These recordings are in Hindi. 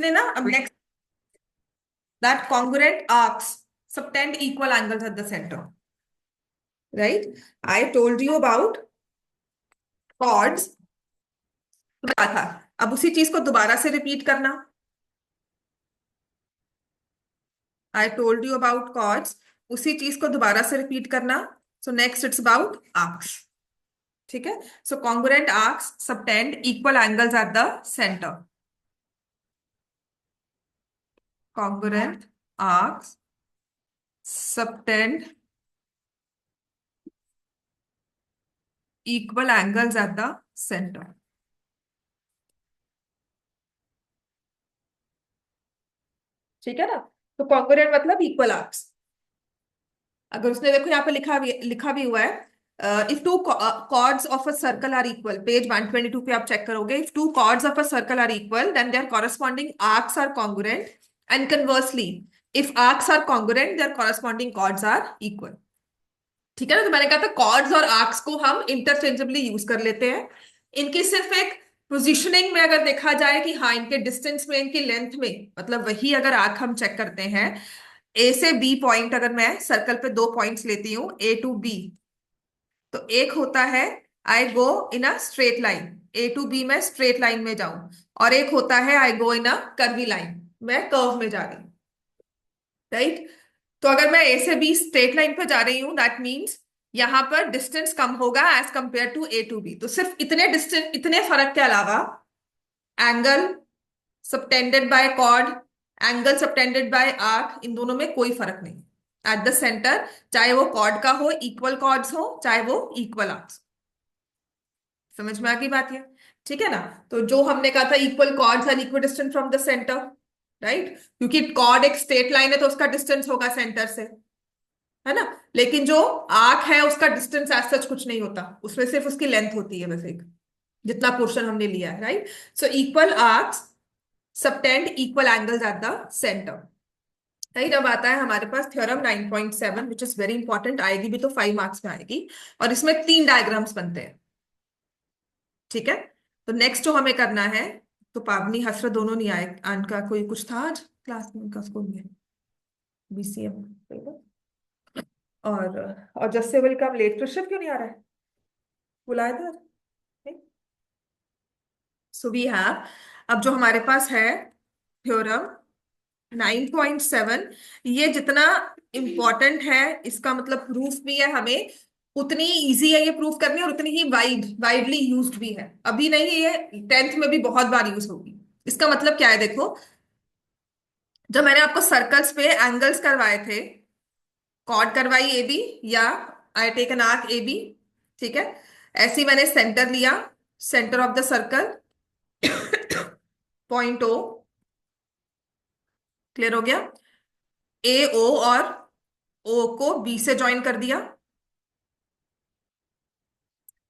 क्वेश्चन है ना। अब next, that congruent arcs subtend equal angles at the centre, right? I told you about chords, क्या था? अब उसी चीज को दोबारा से रिपीट करना। I told you about chords, उसी चीज को दोबारा से रिपीट करना। So next it's about arcs, ठीक है? So congruent arcs subtend equal angles at the centre. Congruent arcs subtend equal angles at the center. ठीक है ना? तो कॉन्ग्रुएंट मतलब इक्वल आर्क्स। अगर उसने देखो यहाँ पे लिखा भी हुआ है, if two chords of a circle are equal, page 122 पे आप चेक करोगे, if two chords of a circle are equal then their corresponding arcs are congruent, and conversely if arcs are congruent their corresponding chords are equal. ठीक है ना? तो मैंने कहा था कॉर्ड्स और आर्क्स को हम इंटरचेंजेबली यूज कर लेते हैं। इनकी सिर्फ एक पोजीशनिंग में अगर देखा जाए कि हाँ इनके डिस्टेंस में, इनकी लेंथ में, मतलब वही अगर आर्क हम चेक करते हैं, ए से बी पॉइंट, अगर मैं सर्कल पे दो पॉइंट्स लेती हूँ ए टू बी, तो एक होता है I go in a straight line, A to B में स्ट्रेट लाइन में जाऊं, और एक होता है I go in a curvy line, मैं कर्व में जा रही हूँ, राइट? तो अगर मैं ए से बी स्ट्रेट लाइन पे जा रही हूं, दैट मीन्स यहां पर डिस्टेंस कम होगा as compare to A to B. तो सिर्फ इतने डिस्टेंस, इतने फर्क के अलावा angle subtended by chord, angle subtended by arc, इन दोनों में कोई फर्क नहीं एट द सेंटर, चाहे वो कॉर्ड का हो, इक्वल कॉर्ड्स हो, चाहे वो इक्वल आर्क्स। समझ में आ गई बात ये? ठीक है ना? तो जो हमने कहा था equal chords are equal distance from the centre, right? क्योंकि कॉर्ड एक स्ट्रेट लाइन है तो उसका डिस्टेंस होगा सेंटर से, है ना? लेकिन जो आर्क है उसका डिस्टेंस एज सच कुछ नहीं होता, उसमें सिर्फ उसकी लेंथ होती है, बस एक, जितना पोर्शन हमने लिया है, right? So equal arcs subtend equal angles at the centre, right? अब आता है हमारे पास theorem 9.7 which is very important, आएगी भी तो 5 मार्क्स में आएगी, और इसमें 3 डायग्राम्स बनते हैं, ठीक है? तो नेक्स्ट जो हमें करना है, तो पावनी हसरत दोनों नहीं आए, उनका कोई कुछ था आज क्लास में, उनका स्कूल में बीसीएम, और जस्से विल कम लेट, ऋषभ क्यों नहीं आ रहा है? बुलाया था? सो वी हैव, अब जो हमारे पास है थ्योरम 9.7, ये जितना इंपॉर्टेंट है, इसका मतलब प्रूफ भी है हमें, उतनी इजी है ये प्रूफ करनी, और उतनी ही वाइडली यूज्ड भी है। अभी नहीं, ये 10th में भी बहुत बार यूज होगी। इसका मतलब क्या है देखो, जब मैंने आपको सर्कल्स पे एंगल्स करवाए थे, कॉर्ड करवाई ए बी, या I take an arc A B, ठीक है? ऐसे ही मैंने सेंटर लिया, center of the circle point O, clear हो गया? ए ओ और ओ को बी से ज्वाइन कर दिया,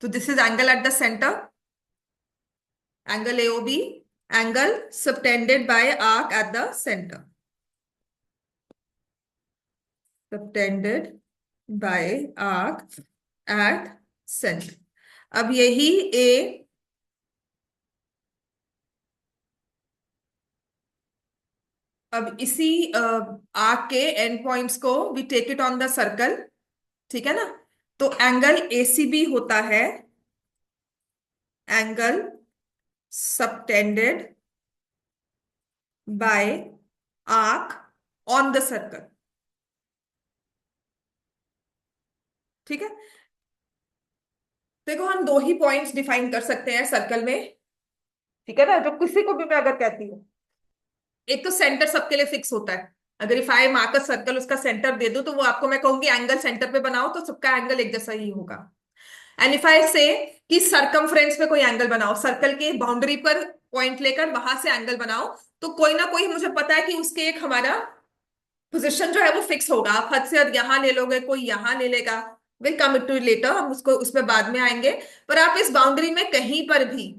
तो this is angle at the centre, angle A O B, angle subtended by arc at the center, subtended by arc at center. अब यही ए, अब इसी आर्क के एंड पॉइंट्स को we take it on the circle, ठीक है ना? तो एंगल एसीबी होता है angle subtended by arc on the circle, ठीक है? देखो हम दो ही पॉइंट्स डिफाइन कर सकते हैं सर्कल में, ठीक है ना? जो किसी को भी मैं अगर कहती हूँ, एक तो सेंटर सबके लिए फिक्स होता है, अगर if I mark a circle, उसका सेंटर दे दूं, तो वो आपको मैं कहूंगी एंगल सेंटर पे बनाओ, तो सबका एंगल एक जैसा ही होगा। एंड इफ आई से कि सरकमफ्रेंस पे कोई एंगल बनाओ, सर्कल के बाउंड्री पर पॉइंट लेकर वहां से एंगल बनाओ, तो कोई ना कोई मुझे पता है कि उसके एक हमारा पोजिशन जो है वो फिक्स होगा। आप हद से हद यहाँ ले लोगे, कोई यहाँ ले लेगा, विल कम टू लेटर, हम उसको उसमें बाद में आएंगे। पर आप इस बाउंड्री में कहीं पर भी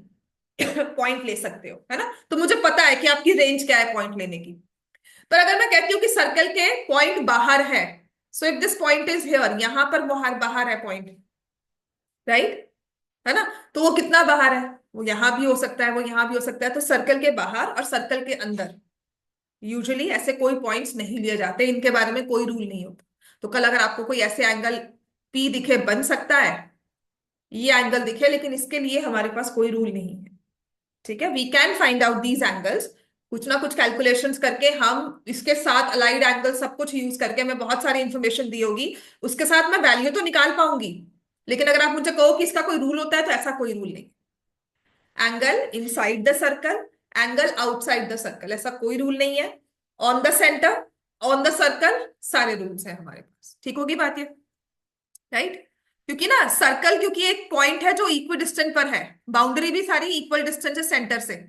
पॉइंट ले सकते हो, है ना? तो मुझे पता है कि आपकी रेंज क्या है पॉइंट लेने की। पर अगर मैं कहती हूँ कि सर्कल के पॉइंट बाहर है, so if this point is here, यहां पर बाहर बाहर है पॉइंट, राइट? है ना? तो वो कितना बाहर है? वो यहां भी हो सकता है, वो यहां भी हो सकता है, तो सर्कल के बाहर और सर्कल के अंदर, यूजुअली ऐसे कोई पॉइंट्स नहीं लिए जाते, इनके बारे में कोई रूल नहीं होता। तो कल अगर आपको कोई ऐसे एंगल पी दिखे, बन सकता है ये एंगल दिखे, लेकिन इसके लिए हमारे पास कोई रूल नहीं है। ठीक है, we can find out these angles, कुछ ना कुछ कैलकुलेशंस करके, हम इसके साथ अलाइड एंगल सब कुछ यूज करके, मैं बहुत सारी इंफॉर्मेशन दी होगी, उसके साथ मैं वैल्यू तो निकाल पाऊंगी। लेकिन अगर आप मुझे कहो कि इसका कोई रूल होता है, तो ऐसा कोई रूल नहीं। Angle inside the circle, angle outside the circle, ऐसा कोई रूल नहीं है। On the centre, on the circle, सारे रूल्स हैं हमारे पास। ठीक होगी बात ये, राइट? क्योंकि ना सर्कल, क्योंकि एक पॉइंट है जो इक्वल डिस्टेंस पर है, बाउंड्री भी सारी इक्वल डिस्टेंस है सेंटर से,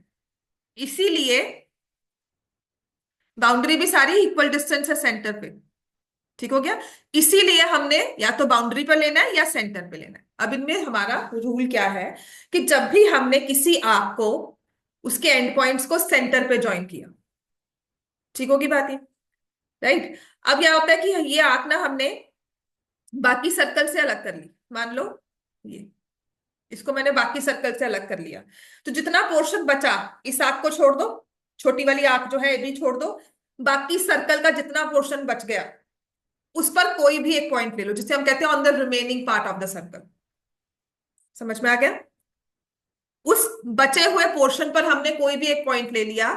इसीलिए बाउंड्री भी सारी इक्वल डिस्टेंस है सेंटर पे। ठीक हो गया? इसीलिए हमने या तो बाउंड्री पर लेना है या सेंटर पे लेना है। अब इनमें हमारा रूल क्या है कि जब भी हमने किसी आर्क को, उसके एंड पॉइंट्स को सेंटर पे ज्वाइन किया, ठीक होगी बात ये, राइट? अब क्या होता है कि ये आर्क ना हमने बाकी सर्कल से अलग कर ली, मान लो ये, इसको मैंने बाकी सर्कल से अलग कर लिया, तो जितना पोर्शन बचा, इस आर्क को छोड़ दो, छोटी वाली आर्क जो है ये भी छोड़ दो, बाकी सर्कल का जितना पोर्शन बच गया, उस पर कोई भी एक पॉइंट ले लो, जिसे हम कहते हैं on the remaining part of the circle. समझ में आ गया? उस बचे हुए पोर्शन पर हमने कोई भी एक पॉइंट ले लिया,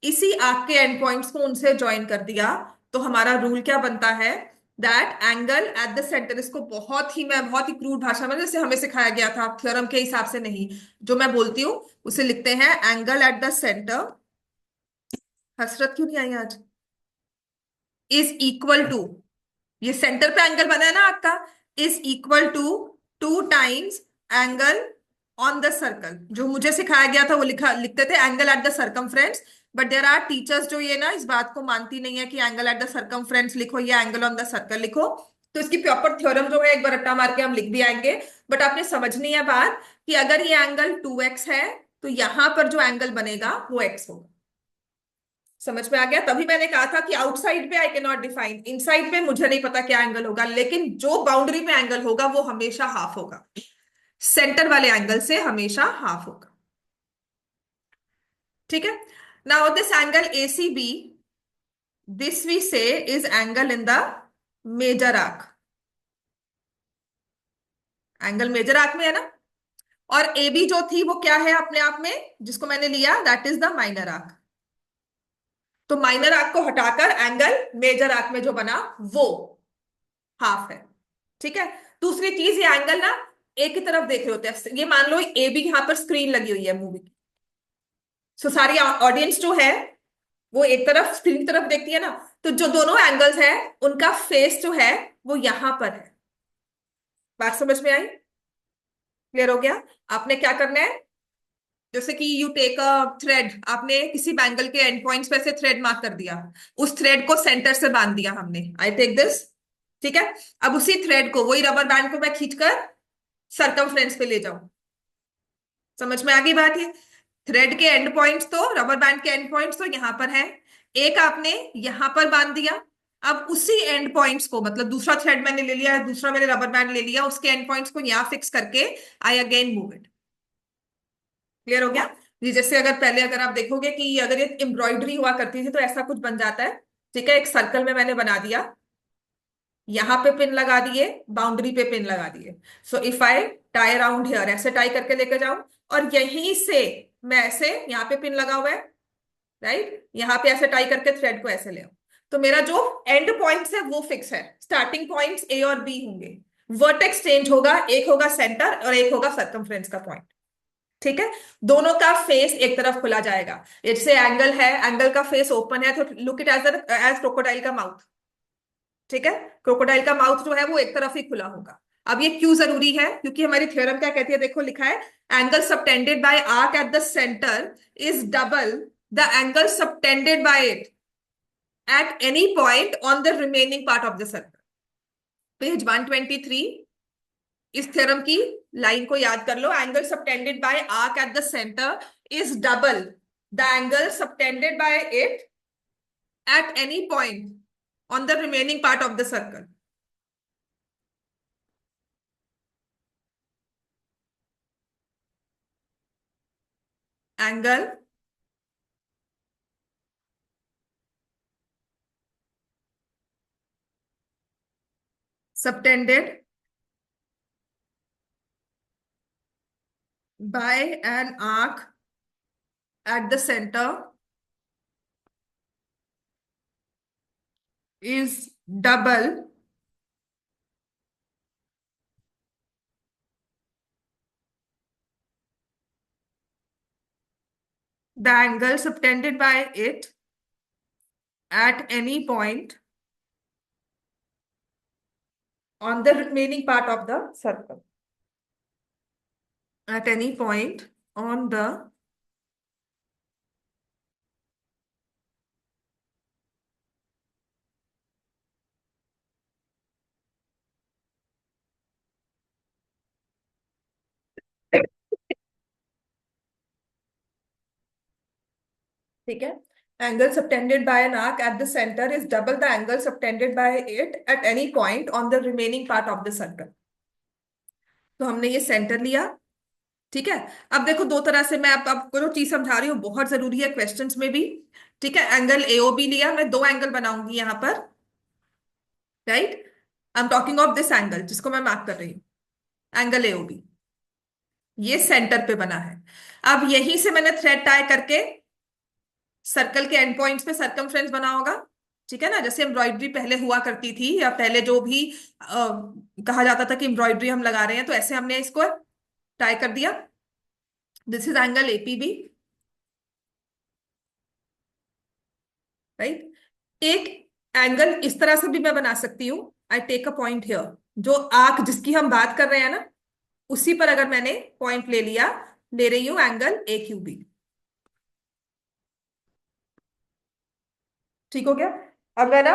इसी आर्क के एंड पॉइंट्स को उनसे ज्वाइन कर दिया, तो हमारा रूल क्या बनता है? That angle at the centre, इसको बहुत ही क्रूड भाषा में जैसे हमें सिखाया गया था, थ्योरम के हिसाब से नहीं, जो मैं बोलती हूँ उसे लिखते हैं, एंगल एट द सेंटर, हसरत क्यों नहीं आई आज, इज इक्वल टू, ये सेंटर पे एंगल बना है ना आपका, is equal to 2 times angle on the circle. जो मुझे सिखाया गया था वो लिखते थे angle at the circumference, but there are teachers जो ये ना इस बात को मानती नहीं है कि एंगल एट द सर्कमफ्रेंस लिखो या एंगल ऑन द सर्कल लिखो। तो इसकी प्रॉपर थ्योरम जो है एक बार रट्टा मार के हम लिख भी आएंगे, बट आपने समझनी है बात कि अगर ये एंगल 2x है, तो यहां पर जो एंगल बनेगा वो x होगा। समझ में आ गया? तभी मैंने कहा था कि आउटसाइड पे I can not define, inside पे मुझे नहीं पता क्या एंगल होगा, लेकिन जो बाउंड्री पे एंगल होगा वो हमेशा हाफ होगा, सेंटर वाले एंगल से हमेशा हाफ होगा। ठीक है? Now this angle ACB, this we say is angle in the major arc, angle major arc में है ना, और AB जो थी वो क्या है अपने आप में, जिसको मैंने लिया, that is the minor arc. तो माइनर आर्क को हटाकर एंगल मेजर आर्क में जो बना वो हाफ है। ठीक है? दूसरी चीज, ये एंगल ना एक ही तरफ देख रहे होते हैं, ये मान लो ए बी यहां पर स्क्रीन लगी हुई है मूवी की, सो सारी ऑडियंस जो है वो एक तरफ स्क्रीन की तरफ देखती है ना, तो जो दोनों एंगल्स है उनका फेस जो है वो यहां पर है। बात समझ में आई? क्लियर हो गया? आपने क्या करना है, जैसे कि यू टेक अ थ्रेड, आपने किसी बैंगल के एंड पॉइंट्स पे से थ्रेड मार्क कर दिया, उस थ्रेड को सेंटर से बांध दिया हमने, आई टेक दिस। ठीक है? अब उसी थ्रेड को, वही रबर बैंड को मैं खींचकर सरकमफ्रेंस पे ले जाऊं। समझ में आ गई बात? ये थ्रेड के एंड पॉइंट्स तो, रबर बैंड के एंड पॉइंट्स तो यहां पर है, एक आपने यहां पर बांध दिया, अब उसी एंड पॉइंट्स को, मतलब दूसरा थ्रेड मैंने ले लिया, दूसरा मैंने रबर बैंड ले लिया, उसके एंड पॉइंट्स को यहां फिक्स करके I again move it. Clear हो गया? ये जैसे अगर पहले अगर आप देखोगे कि अगर ये एम्ब्रॉयडरी हुआ करती थी तो ऐसा कुछ बन जाता है। ठीक है? एक सर्कल में मैंने बना दिया, यहां पे पिन लगा दिए, बाउंड्री पे पिन लगा दिए, so if I tie around here, ऐसे टाई करके लेकर जाऊं, और यहीं से मैं ऐसे, यहाँ पे पिन लगा हुआ है, राइट, यहाँ पे ऐसे टाई करके थ्रेड को ऐसे ले आऊं, तो मेरा जो एंड पॉइंट्स है वो फिक्स है, स्टार्टिंग पॉइंट्स ए और बी होंगे, वर्टेक्स चेंज होगा, एक होगा सेंटर और एक होगा सर्कमफ्रेंस का पॉइंट। ठीक है? दोनों का फेस एक तरफ खुला जाएगा, जैसे एंगल है, एंगल का फेस ओपन है, तो लुक इट एज क्रोकोडाइल का माउथ। ठीक है? क्रोकोडाइल का माउथ जो है वो एक तरफ ही खुला होगा। अब ये क्यों जरूरी है? क्योंकि हमारी थ्योरम क्या कहती है, देखो लिखा है, angle subtended by arc at the centre is double the angle subtended by it at any point on the remaining part of the circle. Page 123, इस थ्योरम की लाइन को याद कर लो, angle subtended by arc at the centre is double the angle subtended by it at any point on the remaining part of the circle. Angle subtended by an arc at the center is double the angle subtended by it at any point on the remaining part of the circle. At any point on the ठीक है, angle subtended by an arc at the center is double the angle subtended by it at any point on the remaining part of the circle. तो हमने ये सेंटर लिया, ठीक है। अब देखो दो तरह से मैं आपको जो चीज समझा रही हूँ बहुत जरूरी है क्वेश्चंस में भी, ठीक है। एंगल एओबी लिया, मैं दो एंगल बनाऊंगी यहां पर, right. I am talking of this angle जिसको मैं मार्क कर रही हूँ, एंगल एओबी, ये सेंटर पे बना है। अब यहीं से मैंने थ्रेड टाई करके सर्कल के एंड पॉइंट्स पे सर्कमफ्रेंस बना होगा, ठीक है ना। जैसे एम्ब्रॉयडरी पहले हुआ करती थी, या पहले जो भी कहा जाता था कि एम्ब्रॉयडरी हम लगा रहे हैं, तो ऐसे हमने इसको टाई कर दिया। This is angle APB, right. एक एंगल इस तरह से भी मैं बना सकती हूँ, I take a point here, जो आर्क जिसकी हम बात कर रहे हैं ना, उसी पर अगर मैंने पॉइंट ले लिया, ले रही हूं एंगल ए क्यू बी, ठीक हो गया। अब मैं ना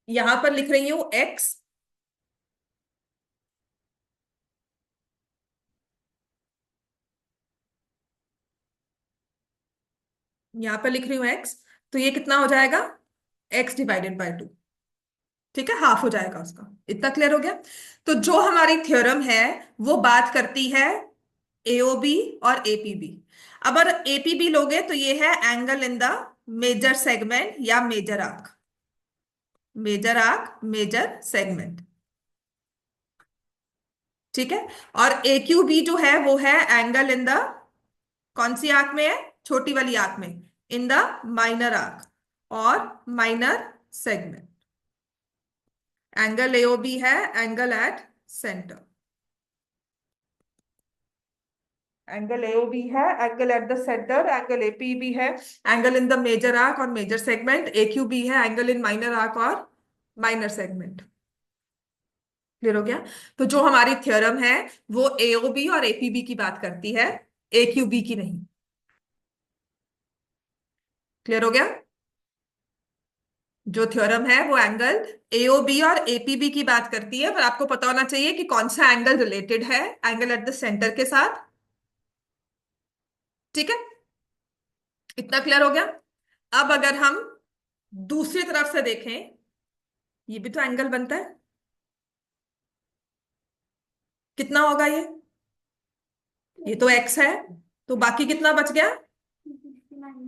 यहां पर लिख रही हूं एक्स, यहां पर लिख रही हूं एक्स, तो ये कितना हो जाएगा, एक्स डिवाइडेड बाय टू, ठीक है, हाफ हो जाएगा उसका। इतना क्लियर हो गया। तो जो हमारी थ्योरम है वो बात करती है एओबी और एपीबी। अब अगर एपीबी लोगे तो ये है angle in the major segment या major arc, major arc, major segment, ठीक है। और ए क्यू बी जो है वो है एंगल इन द, कौन सी आर्क में है, छोटी वाली आर्क में, इन द माइनर आर्क और माइनर सेगमेंट। एंगल एओबी है angle at centre, angle AOB है angle at the centre, angle APB है angle in the major arc और मेजर सेगमेंट, एक्यूबी है एंगल इन माइनर आर्क और माइनर सेगमेंट। क्लियर हो गया। तो जो हमारी थ्योरम है वो एओबी और एपीबी की बात करती है, एक्यूबी की नहीं। क्लियर हो गया। जो थ्योरम है वो एंगल एओबी और एपीबी की बात करती है, पर आपको पता होना चाहिए कि कौन सा एंगल रिलेटेड है एंगल एट द सेंटर के साथ, ठीक है। इतना क्लियर हो गया। अब अगर हम दूसरी तरफ से देखें, ये भी तो एंगल बनता है, कितना होगा ये तो एक्स है, तो बाकी कितना बच गया,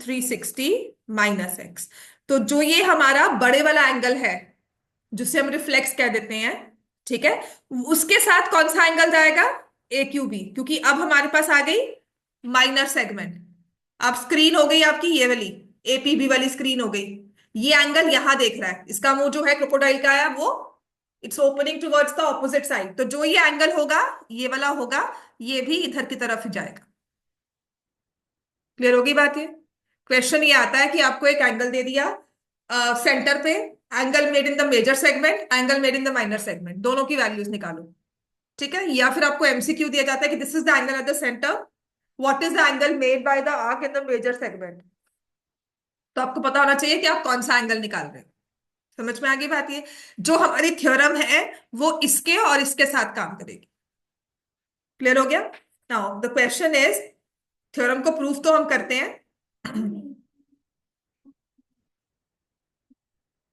360 माइनस एक्स। तो जो ये हमारा बड़े वाला एंगल है जिसे हम रिफ्लेक्स कह देते हैं, ठीक है, उसके साथ कौन सा एंगल जाएगा, ए क्यू बी, क्योंकि अब हमारे पास आ गई माइनर सेगमेंट। अब स्क्रीन हो गई आपकी ये वाली, एपीबी वाली स्क्रीन हो गई। ये एंगल यहां देख रहा है, इसका मुंह जो है क्रोकोडाइल का है वो it's opening towards the opposite side, तो जो ये एंगल होगा ये वाला होगा, ये भी इधर की तरफ ही जाएगा। क्लियर होगी बात ये। क्वेश्चन ये आता है कि आपको एक एंगल दे दिया सेंटर पे, angle made in the major segment, angle made in the minor segment, दोनों की वैल्यूज निकालो, ठीक है। या फिर आपको एमसीक्यू दिया जाता है कि this is the angle at the center, what is the angle made by the arc in the major segment. तो आपको पता होना चाहिए कि आप कौन सा एंगल निकाल रहे हो। समझ में आ गई बात ये। जो हमारी थ्योरम है वो इसके और इसके साथ काम करेगी। क्लियर हो गया। Now the question is, theorem को प्रूफ तो हम करते हैं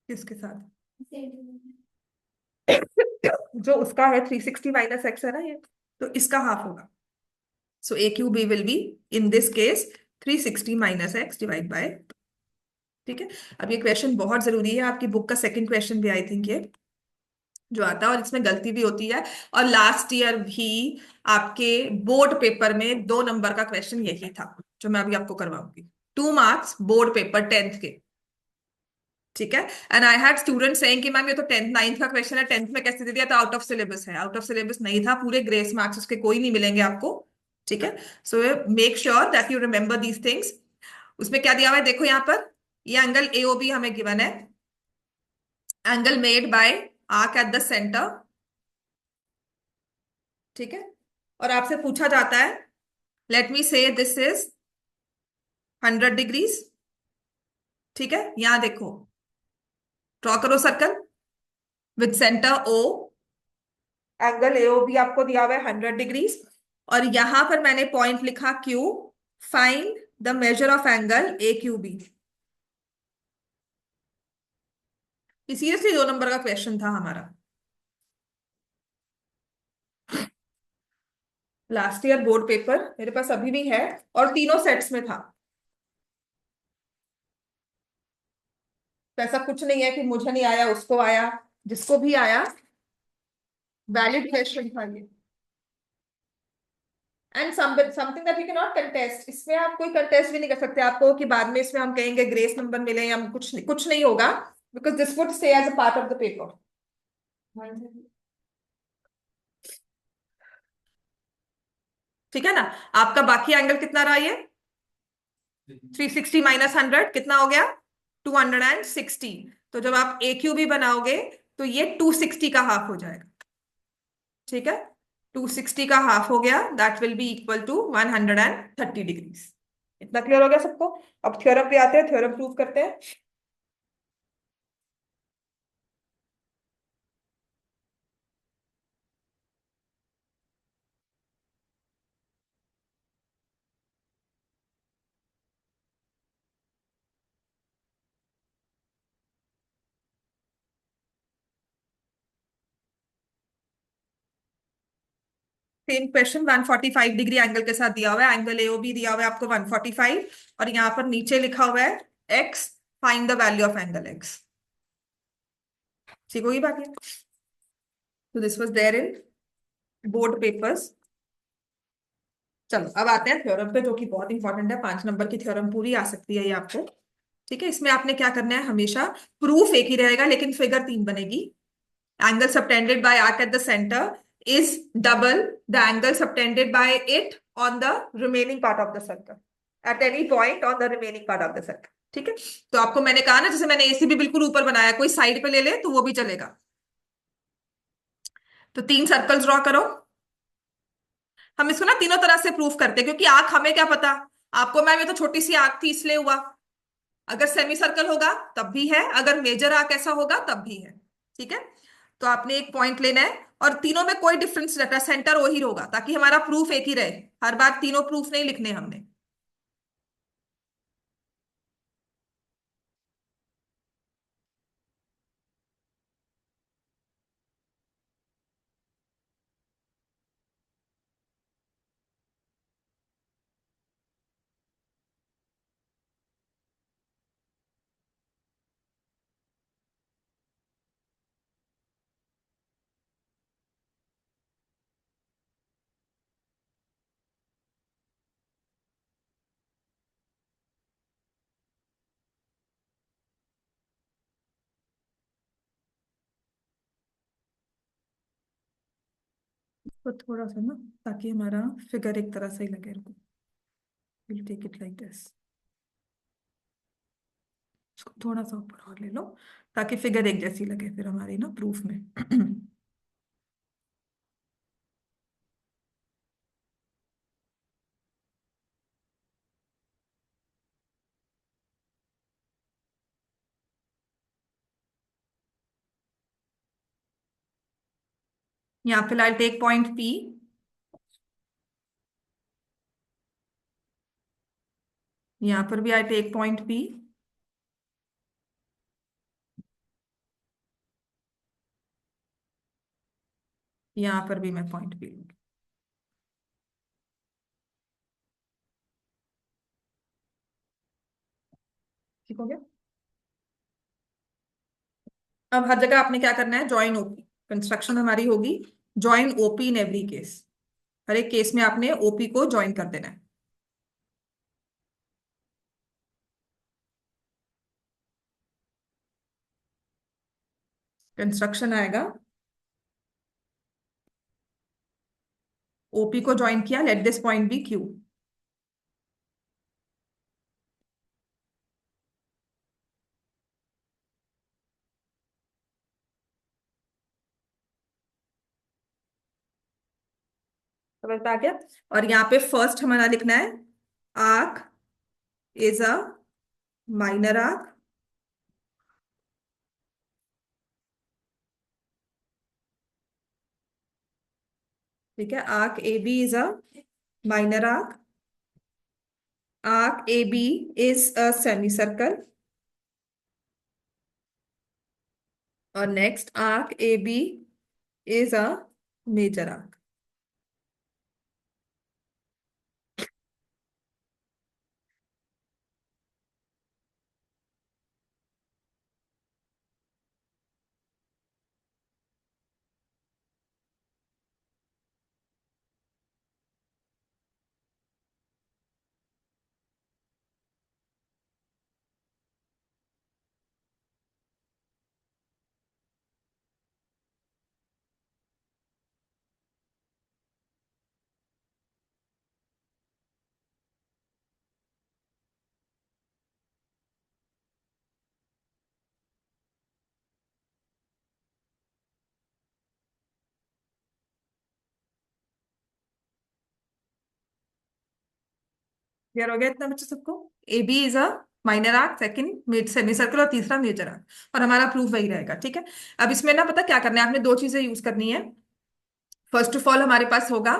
किसके साथ, जो उसका है 360 माइनस एक्स है ना ये, तो इसका हाफ होगा। So A Q B will be in this case 360 minus X divide by, ठीक है। अब ये क्वेश्चन बहुत जरूरी है, आपकी बुक का सेकंड क्वेश्चन भी आई थिंक ये जो आता है, और इसमें गलती भी होती है। और लास्ट ईयर भी आपके बोर्ड पेपर में 2 नंबर का क्वेश्चन यही था जो मैं अभी आपको करवाऊंगी। 2 मार्क्स बोर्ड पेपर 10th के। ठीक है। And I had student saying कि मैम ये तो 10th 9th का क्वेश्चन है, 10th में कैसे दे दिया, तो आउट ऑफ सिलेबस है। आउट ऑफ सिलेबस नहीं था, पूरे ग्रेस मार्क्स उसके कोई नहीं मिलेंगे आपको। ठीक है। So make sure that you remember these things. उसमें क्या दिया हुआ है देखो यहाँ पर, ये एंगल एओबी हमें गिवन है। Angle made bye arc at the centre. ठीक है। और आपसे पूछा जाता है, लेट मी से दिस इज 100 डिग्रीज। ठीक है। यहां देखो, ड्रॉ करो circle with center O. Angle AOB आपको दिया हुआ है 100 डिग्रीज। और यहां पर मैंने पॉइंट लिखा Q. Find the measure of angle A Q B. Seriously 2 number का क्वेश्चन था हमारा लास्ट ईयर बोर्ड पेपर, मेरे पास अभी भी है, और तीनों सेट्स में था। तो ऐसा कुछ नहीं है कि मुझे नहीं आया उसको आया, जिसको भी आया वैलिड क्वेश्चन था ये। And something that you can not contest, इसमें आप कोई कंटेस्ट भी नहीं कर सकते आपको कि बाद में इसमें हम कहेंगे ग्रेस नंबर मिले या कुछ नहीं होगा, because this would stay as a part of the paper. ठीक है ना। आपका बाकी एंगल कितना रहा ये, 360 माइनस 100 कितना हो गया, 260। तो जब आप ए क्यू बी बनाओगे तो ये 260 का हाफ हो जाएगा। ठीक है। 260 का हाफ हो गया, that will be equal to 130 degrees. इतना क्लियर हो गया सबको। अब थ्योरम पे आते हैं, थ्योरम प्रूव करते हैं। सेम क्वेश्चन, 145 डिग्री एंगल के साथ दिया हुआ है, एंगल एओबी दिया हुआ है आपको 145, और यहाँ पर नीचे लिखा हुआ है X. Find the value of angle X. ठीक होगी बाकी। तो this was there in board papers. चलो अब आते हैं थ्योरम पे, जो कि बहुत इंपॉर्टेंट है, 5 नंबर की थ्योरम पूरी आ सकती है ये आपको। ठीक है। इसमें आपने क्या करना है, हमेशा प्रूफ एक ही रहेगा लेकिन फिगर 3 बनेगी। Angle subtended by arc at the centre is double the angle subtended by it on the remaining part of the circle eight any point on the remaining part of the circle. ठीक है। तो आपको मैंने कहा ना, जैसे मैंने एसी भी बिल्कुल ऊपर बनाया, कोई साइड पे ले ले तो वो भी चलेगा। तो 3 सर्कल्स ड्रॉ करो। हम इसको ना तीनों तरह से प्रूफ करते हैं, क्योंकि आंख हमें क्या पता, आपको मैम ये तो छोटी सी आंख थी इसलिए हुआ। अगर सेमी सर्कल होगा तब भी है, अगर मेजर आर्क ऐसा होगा तब भी है। ठीक है। तो आपने एक पॉइंट लेना है, और तीनों में कोई डिफरेंस रहता है, सेंटर वही होगा, ताकि हमारा प्रूफ एक ही रहे। हर बार तीनों प्रूफ नहीं लिखने हमने। तो थोड़ा सा ना, ताकि हमारा फिगर एक तरह से ही लगे। रुको, will take it like this. इसको थोड़ा सा ऊपर और ले लो, ताकि फिगर एक जैसी लगे फिर हमारी ना प्रूफ में। यहाँ फिलहाल टेक पॉइंट पी। यहाँ पर भी आई टेक पॉइंट पी। यहाँ पर भी मैं पॉइंट पी लूंगी। ठीक हो गया। अब हर जगह आपने क्या करना है, ज्वाइन ओपी कंस्ट्रक्शन हमारी होगी join OP in every case. हर एक केस में आपने ओपी को ज्वाइन कर देना है। कंस्ट्रक्शन आएगा ओपी को ज्वाइन किया, let this point be Q. समझ में आ गया। और यहाँ पे फर्स्ट हमारा लिखना है arc is a minor arc, ठीक है। Arc A B is a minor arc, arc A B is a semicircle, और next arc A B is a major arc. Clear हो गया इतना बच्चों सबको? A B is a minor arc, second semicircle, और तीसरा मेजर आर्क, और हमारा प्रूफ वही रहेगा, ठीक है। अब इसमें ना पता क्या करना है, आपने दो चीजें यूज करनी है। फर्स्ट ऑफ ऑल हमारे पास होगा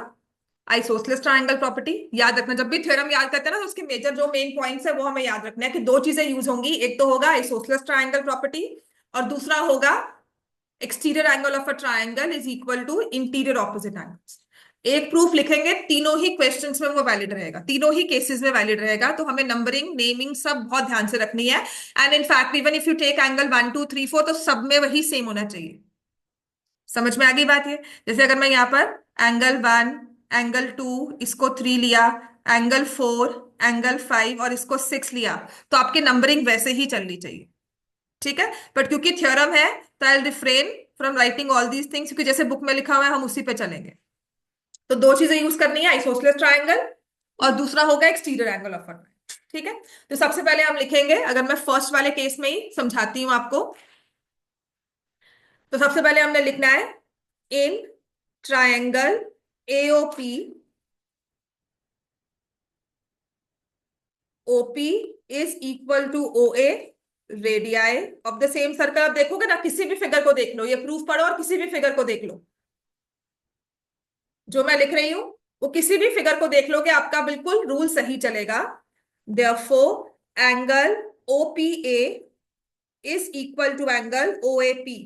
आइसोसेलेस ट्रायंगल प्रॉपर्टी। याद रखना, जब भी थ्योरम याद करते हैं ना तो उसके मेजर जो मेन पॉइंट्स है वो हमें याद रखना है कि दो चीजें यूज होंगी। एक तो होगा आइसोसेलेस ट्रायंगल प्रॉपर्टी, और दूसरा होगा exterior angle of a triangle is equal to interior opposite angles. एक प्रूफ लिखेंगे, तीनों ही क्वेश्चंस में वो वैलिड रहेगा, तीनों ही केसेस में वैलिड रहेगा। तो हमें नंबरिंग नेमिंग सब बहुत ध्यान से रखनी है। And in fact even if you take angle 1 2 3 4 तो सब में वही सेम होना चाहिए। समझ में आ गई बात ये? जैसे अगर मैं यहाँ पर एंगल 1, एंगल 2, इसको 3 लिया, एंगल 4, एंगल 5 और इसको 6 लिया, तो आपकी नंबरिंग वैसे ही चलनी चाहिए, ठीक है। बट क्योंकि थ्योरम है तो आई refrain from writing all these things, क्योंकि जैसे बुक में लिखा हुआ है हम उसी पे चलेंगे। तो दो चीजें यूज करनी है, आइसोसेलेस ट्रायंगल और दूसरा होगा exterior angle of a triangle, ठीक है। तो सबसे पहले हम लिखेंगे, अगर मैं फर्स्ट वाले केस में ही समझाती हूं आपको, तो सबसे पहले हमने लिखना है in triangle AOP, OP is equal to O A, radii of the same circle. अब देखोगे ना, किसी भी फिगर को देख लो, ये प्रूफ पढ़ो और किसी भी फिगर को देख लो, जो मैं लिख रही हूं वो किसी भी फिगर को देख लोगे आपका बिल्कुल रूल सही चलेगा। Therefore angle OPA is equal to angle OAP,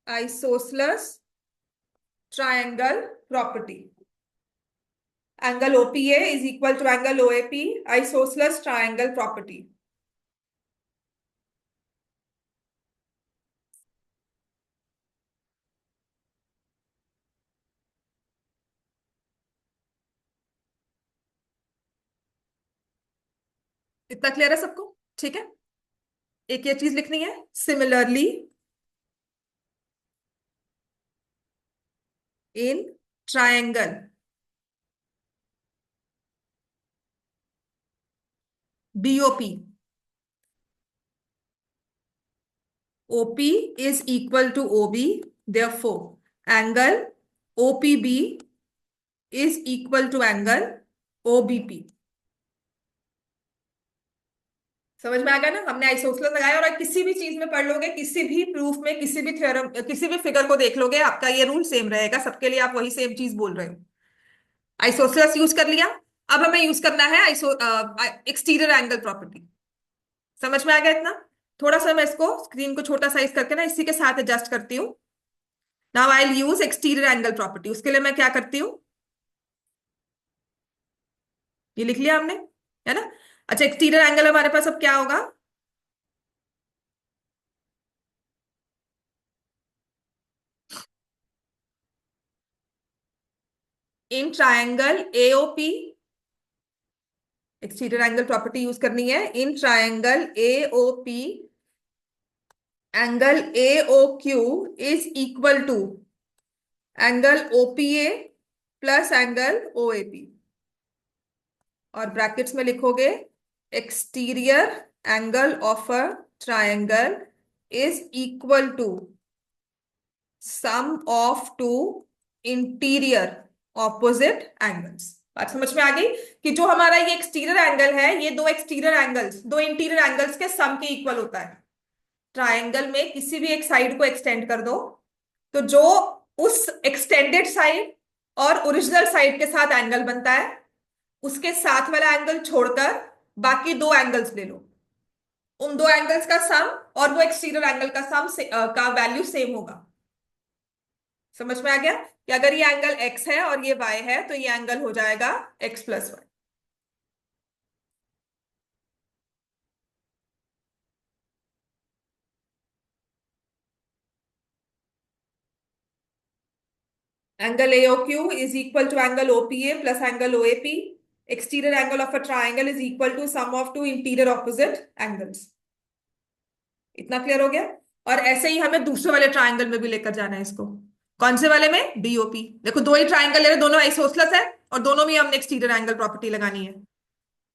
isosceles triangle property. Angle OPA is equal to angle OAP, isosceles triangle property. इतना क्लियर है सबको? ठीक है। एक ये चीज लिखनी है, similarly in triangle BOP, OP is equal to OB, therefore angle OPB is equal to angle OBP। समझ में आ गया ना? हमने आइसोसेलेस लगाया, और किसी भी चीज में पढ़ लोगे, किसी भी प्रूफ में, किसी भी थ्योरम, किसी भी फिगर को देख लोगे, आपका ये रूल सेम रहेगा सबके लिए, आप वही सेम चीज बोल रहे हो। आइसोसेलेस यूज कर लिया, अब हमें यूज करना है एक्सटीरियर एंगल प्रॉपर्टी। समझ में आ गया इतना? थोड़ा सा मैं इसको स्क्रीन को छोटा साइज करके ना इसी के साथ एडजस्ट करती हूँ। Now I will use exterior angle property. उसके लिए मैं क्या करती हूँ, ये लिख लिया हमने, है ना। अच्छा, एक्सटीरियर एंगल हमारे पास अब क्या होगा, in triangle AOP, exterior angle property use करनी है, in triangle AOP angle AOQ is equal to angle OPA plus angle OAP, और ब्रैकेट्स में लिखोगे exterior angle of a triangle is equal to sum of two interior opposite angles. बात समझ में आ गई कि जो हमारा ये एक्सटीरियर एंगल है, ये दो एक्सटीरियर एंगल्स, दो इंटीरियर एंगल्स के सम के इक्वल होता है। ट्रायंगल में किसी भी एक साइड को एक्सटेंड कर दो, तो जो उस एक्सटेंडेड साइड और ओरिजिनल साइड के साथ एंगल बनता है, उसके साथ वाला एंगल छोड़कर बाकी दो एंगल्स ले लो, उन दो एंगल्स का सम और वो एक्सटीरियर एंगल का सम का वैल्यू सेम होगा। समझ में आ गया कि अगर ये एंगल x है और ये y है, तो ये एंगल हो जाएगा x plus Y. Angle AOQ is equal to angle OPA plus angle OAP. Exterior angle of a triangle is equal to sum of two interior opposite angles. इतना क्लियर हो गया। और ऐसे ही हमें दूसरे वाले ट्राइंगल में भी लेकर जाना है इसको। कौन से वाले में? डीओपी। देखो दो ही ट्राइंगल ले रहे, दोनों आइसोसेलेस है और दोनों में हमने एक्सटीरियर एंगल प्रॉपर्टी लगानी है।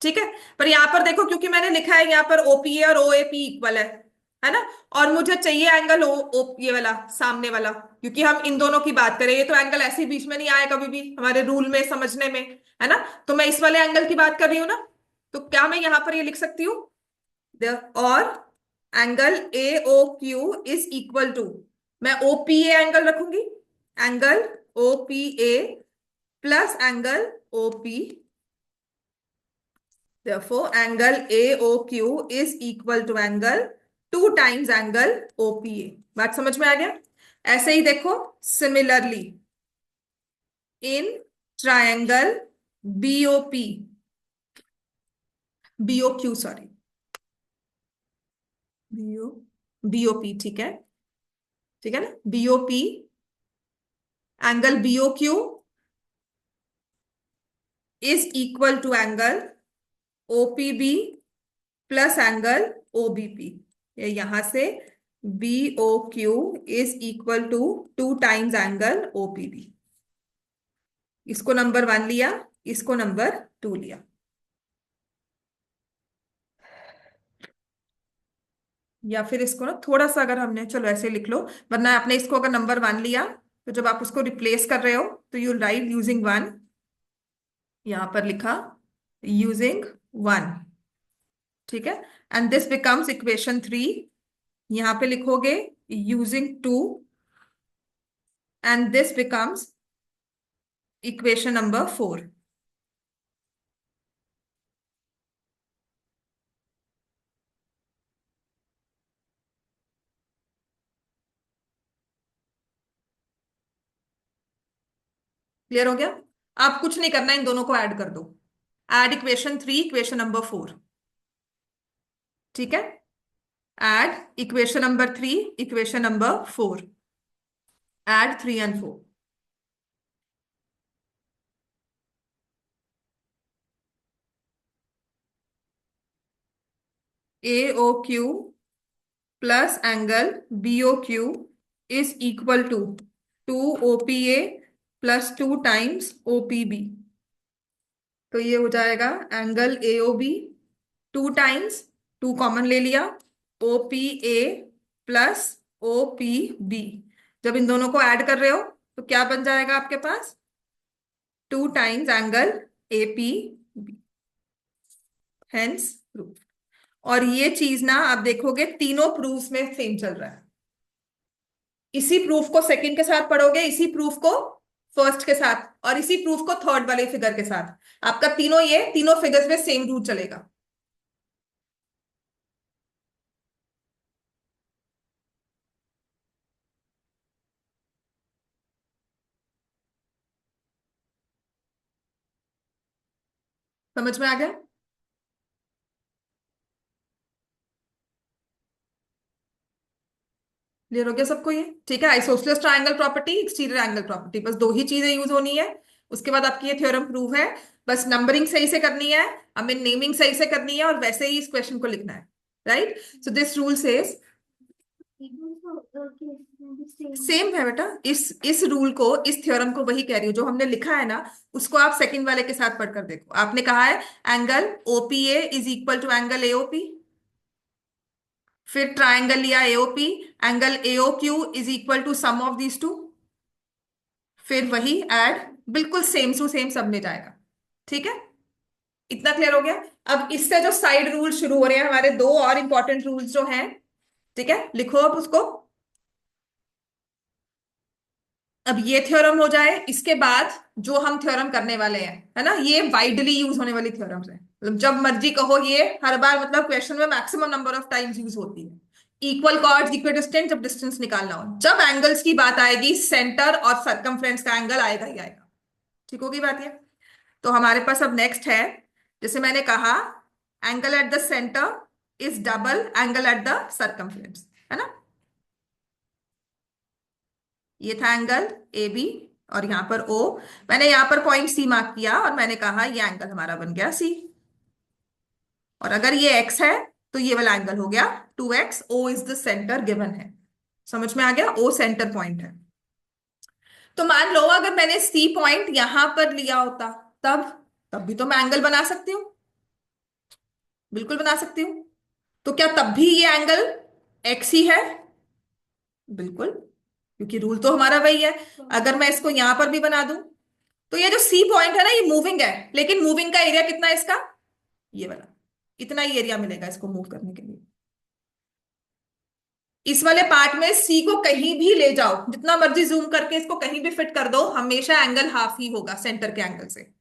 ठीक है, पर यहां पर देखो, क्योंकि मैंने लिखा है यहाँ पर ओपीए और ओएपी इक्वल है ना, और मुझे चाहिए एंगल ओ ये वाला सामने वाला, क्योंकि हम इन दोनों की बात करें, ये तो एंगल ऐसे ही बीच में नहीं आया कभी भी हमारे रूल में समझने में, है ना। तो मैं इस वाले एंगल की बात कर रही हूँ ना, तो क्या मैं यहां पर ये लिख सकती हूँ, और angle A O Q is equal to, मैं ओपीए एंगल रखूंगी, angle OPA plus angle OP, therefore angle AOQ is equal to angle 2 times angle OPA। बात समझ में आ गया। ऐसे ही देखो similarly in triangle BOP, BOQ sorry, BO BOP, ठीक है, ठीक है ना, BOP angle BOQ is equal to angle OPB plus angle OBP। यहां से BOQ is equal to 2 times angle OPB। इसको नंबर 1 लिया, इसको नंबर 2 लिया। या फिर इसको ना थोड़ा सा अगर हमने, चलो ऐसे लिख लो, वरना आपने इसको अगर नंबर 1 लिया, तो जब आप उसको रिप्लेस कर रहे हो तो यू राइट यूजिंग 1, यहां पर लिखा यूजिंग 1, ठीक है, एंड दिस बिकम्स इक्वेशन 3। यहां पे लिखोगे using 2, and this becomes equation number 4। Clear हो गया। आप कुछ नहीं करना, इन दोनों को ऐड कर दो, एड इक्वेशन 3 इक्वेशन नंबर 4, ठीक है, add equation number 3 equation number 4, add 3 and 4। A O Q plus angle B O Q is equal to 2 OPA plus 2 times OPB। तो ये हो जाएगा एंगल AOB 2 टाइम्स, 2 कॉमन ले लिया, OPA प्लस OPB। जब इन दोनों को ऐड कर रहे हो तो क्या बन जाएगा आपके पास? 2 times angle APB, hence proof. और ये चीज ना आप देखोगे तीनों प्रूफ्स में सेम चल रहा है। इसी प्रूफ को सेकंड के साथ पढ़ोगे, इसी प्रूफ को फर्स्ट के साथ, और इसी प्रूफ को थर्ड वाले फिगर के साथ, आपका तीनों ये तीनों फिगर्स में सेम रूल चलेगा। समझ में आ गया? क्लियर हो गया सबको ये? ठीक है, isosceles triangle property, exterior angle property, बस दो ही चीजें यूज होनी है। उसके बाद आपकी ये थ्योरम प्रूव है। बस नंबरिंग सही से करनी है, हमें नेमिंग सही से करनी है और वैसे ही इस क्वेश्चन को लिखना है। Right, so this rule says, same है बेटा, इस रूल को, इस थ्योरम को वही कह रही हूँ जो हमने लिखा है ना, उसको आप सेकंड वाले के साथ पढ़कर देखो। आपने कहा है angle OPA is equal to angle AOP, फिर ट्राइंगल लिया AOP, angle AOQ is equal to sum of these two, फिर वही ऐड, बिल्कुल सेम टू सेम सब में जाएगा। ठीक है, इतना क्लियर हो गया। अब इससे जो साइड रूल शुरू हो रहे हैं हमारे, दो और इंपॉर्टेंट रूल्स जो हैं, ठीक है, लिखो अब उसको। अब ये थ्योरम हो जाए, इसके बाद जो हम थ्योरम करने वाले हैं, है ना, ये वाइडली यूज होने वाली थ्योरम्स है, मतलब जब मर्जी कहो, ये हर बार मतलब क्वेश्चन में maximum number of times use होती है। इक्वल कॉर्ड्स इक्विडिस्टेंट, जब डिस्टेंस निकालना हो, जब एंगल्स की बात आएगी, सेंटर और सर्कमफ्रेंस का एंगल आएगा ही आएगा। ठीक होगी बात ये। तो हमारे पास अब नेक्स्ट है, जैसे मैंने कहा, angle at the centre is double angle at the circumference, है ना। ये था एंगल ए बी, और यहां पर ओ, मैंने यहां पर पॉइंट सी मार्क किया और मैंने कहा ये एंगल हमारा बन गया सी। और अगर ये एक्स है तो ये वाला एंगल हो गया 2x, O is the centre given है। समझ में आ गया, ओ सेंटर पॉइंट है। तो मान लो अगर मैंने सी पॉइंट यहां पर लिया होता, तब तब भी तो मैं एंगल बना सकती हूँ, बिल्कुल बना सकती हूँ। तो क्या तब भी ये एंगल एक्स ही है? बिल्कुल, क्योंकि रूल तो हमारा वही है। अगर मैं इसको यहां पर भी बना दूं, तो ये जो सी पॉइंट है ना, ये मूविंग है, लेकिन मूविंग का एरिया कितना है इसका, ये वाला, इतना ही एरिया मिलेगा इसको मूव करने के लिए। इस वाले पार्ट में सी को कहीं भी ले जाओ, जितना मर्जी जूम करके इसको कहीं भी फिट कर दो, हमेशा एंगल हाफ ही होगा सेंटर के एंगल से।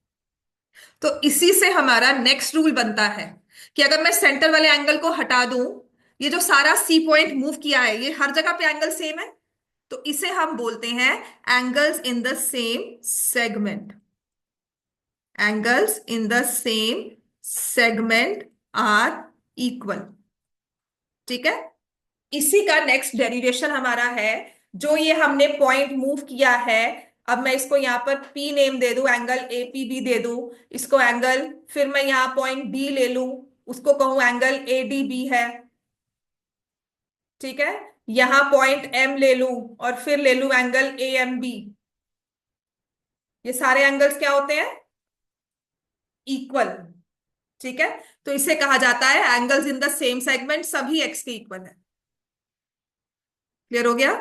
तो इसी से हमारा नेक्स्ट रूल बनता है कि अगर मैं सेंटर वाले एंगल को हटा दूं, ये जो सारा सी पॉइंट मूव किया है, ये हर जगह पे एंगल सेम है, तो इसे हम बोलते हैं angles in the same segment. Angles in the same segment are equal. ठीक है, इसी का नेक्स्ट डेरिवेशन हमारा है, जो ये हमने पॉइंट मूव किया है। अब मैं इसको यहां पर P नेम दे दूं, एंगल ए पी बी दे दूं इसको एंगल, फिर मैं यहां पॉइंट B ले लूं, उसको कहूं एंगल ए डी बी है। ठीक है, यहां पॉइंट M ले लूं और फिर ले लूं एंगल ए एम बी। ये सारे एंगल्स क्या होते हैं, इक्वल। ठीक है, तो इसे कहा जाता है angles in the same segment, सभी एक्स के इक्वल है। क्लियर हो गया,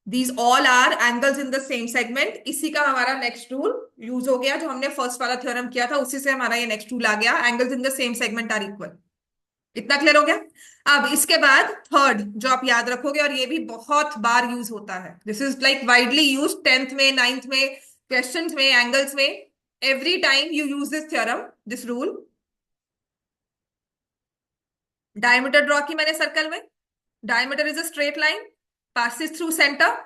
these all are angles in the same segment. इसी का हमारा नेक्स्ट रूल यूज हो गया, जो हमने फर्स्ट वाला थ्योरम किया था, उसी से हमारा ये नेक्स्ट रूल आ गया, angles in the same segment are equal. इतना क्लियर हो गया। अब इसके बाद थर्ड जो आप याद रखोगे, और ये भी बहुत बार यूज होता है, this is like widely use, tenth में, नाइन्थ में, क्वेश्चंस में, एंगल्स में, every time you use this theorem, this rule. Diameter draw की मैंने सर्कल में, diameter is a straight line passes through centre,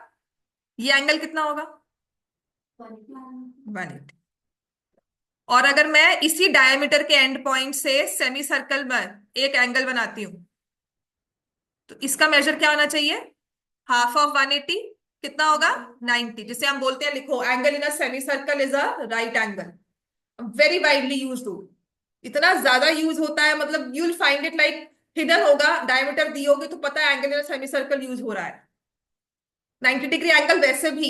ये एंगल कितना होगा, 180। और अगर मैं इसी डायमीटर के एंड पॉइंट से सेमी सर्कल में एक एंगल बनाती हूं, तो इसका मेजर क्या होना चाहिए, हाफ ऑफ 180, कितना होगा, 90, जिसे हम बोलते हैं, लिखो, angle in a semicircle is a right angle. Very widely use to, इतना ज्यादा यूज होता है, मतलब you will find it like hidden होगा, डायमीटर दी होगी तो पता है angle in semicircle use हो रहा है। 90 डिग्री एंगल वैसे भी,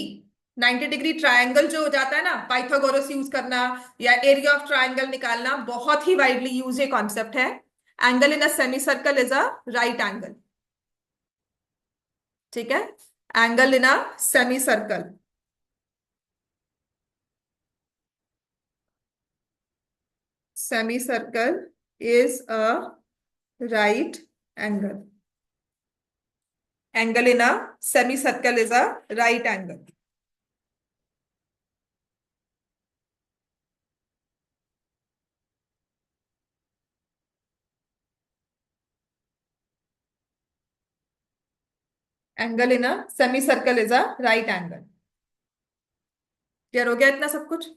90 डिग्री ट्रायंगल जो हो जाता है ना, पाइथागोरस यूज करना या एरिया ऑफ ट्रायंगल निकालना, बहुत ही वाइडली यूज कॉन्सेप्ट है। Angle in a semicircle is a right angle. ठीक है, angle in a semi circle, semi circle is a right angle. Angle in a semicircle is a right angle. Angle in a semicircle is a right angle. Clear हो गया इतना सब कुछ,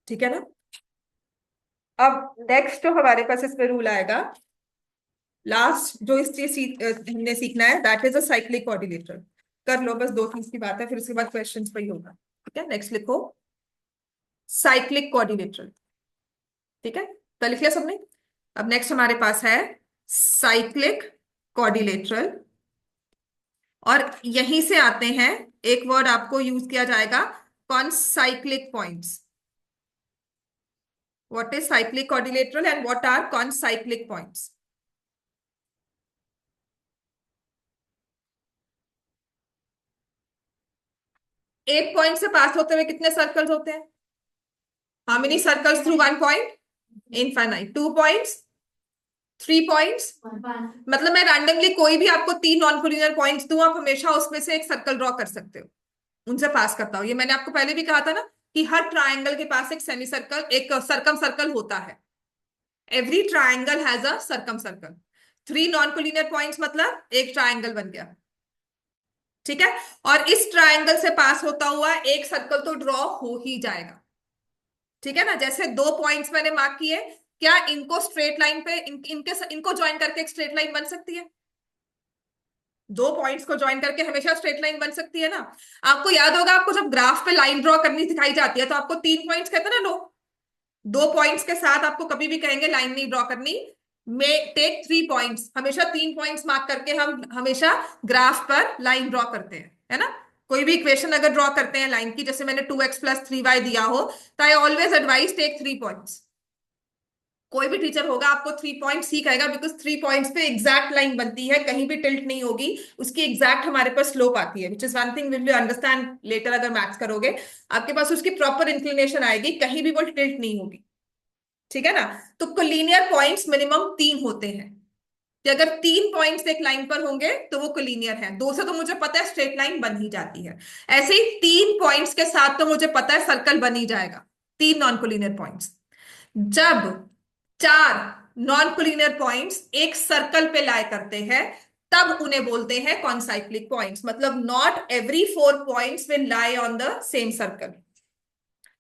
ठीक है ना। अब नेक्स्ट जो हमारे पास इसमें रूल आएगा, लास्ट जो इस चीज हमने सीखना है, that is a cyclic coordinator. कर लो, बस दो चीज की बात है, फिर उसके बाद क्वेश्चंस पे ही होगा। ठीक है, नेक्स्ट लिखो साइक्लिक क्वाड्रिलेटरल। ठीक है, तो लिख लिया सबने। अब नेक्स्ट हमारे पास है साइक्लिक क्वाड्रिलेटरल, और यहीं से आते हैं, एक वर्ड आपको यूज किया जाएगा, concyclic points. What is cyclic quadrilateral and what are concyclic points? 8 point से पास होते हुए कितने सर्कल्स होते हैं? How many circles through 1 point? Infinite. 2 points, 3 points. मतलब मैं रैंडमली कोई भी आपको 3 नॉन कोलिनियर पॉइंट्स दूं, आप हमेशा उसमें से एक सर्कल ड्रॉ कर सकते हो, उनसे पास करता हूं। ये मैंने आपको पहले भी कहा था ना कि हर ट्राइंगल के पास एक सेमी सर्कल, एक सर्कम सर्कल होता है। Every triangle has a circum circle. 3 non collinear points मतलब एक ट्राइंगल बन गया। ठीक है, और इस ट्राइंगल से पास होता हुआ एक सर्कल तो ड्रॉ हो ही जाएगा। ठीक है ना, जैसे 2 पॉइंट्स मैंने मार्क किए, क्या इनको स्ट्रेट लाइन पे इनको ज्वाइन करके एक स्ट्रेट लाइन बन सकती है? 2 पॉइंट्स को ज्वाइन करके हमेशा स्ट्रेट लाइन बन सकती है ना। आपको याद होगा, आपको जब ग्राफ पे लाइन ड्रॉ करनी सिखाई जाती है तो आपको 3 पॉइंट्स कहते हैं ना लोग। 2 पॉइंट्स के साथ आपको कभी भी कहेंगे लाइन नहीं ड्रॉ करनी, मे टेक 3 पॉइंट्स, हमेशा 3 पॉइंट्स मार्क करके हम हमेशा ग्राफ पर लाइन ड्रॉ करते हैं, है ना। कोई भी इक्वेशन अगर ड्रॉ करते हैं लाइन की, जैसे मैंने 2x + 3y दिया हो, तो I always advise take 3 points. कोई भी टीचर होगा आपको 3 पॉइंट्स ही कहेगा, बिकॉज 3 पॉइंट्स पे एग्जैक्ट लाइन बनती है, कहीं भी टिल्ट नहीं होगी, उसकी एग्जैक्ट हमारे पास स्लोप आती है, which is one thing will you understand later. अगर मैथ्स करोगे आपके पास उसकी प्रॉपर इंक्लिनेशन आएगी, कहीं भी वो टिल्ट नहीं होगी। ठीक है ना। तो कोलिनियर पॉइंट्स मिनिमम 3 होते हैं, कि अगर 3 पॉइंट्स एक लाइन पर होंगे तो वो कोलिनियर है। 2 से तो मुझे पता है स्ट्रेट लाइन बन ही जाती है, ऐसे ही 3 पॉइंट्स के साथ तो मुझे पता है सर्कल बन ही जाएगा। 3 नॉन कोलिनियर पॉइंट्स। जब 4 नॉन कोलिनियर पॉइंट्स एक सर्कल पे लाई करते हैं, तब उन्हें बोलते हैं कॉन्साइक्लिक पॉइंट्स। मतलब not every 4 points will lie on the same circle.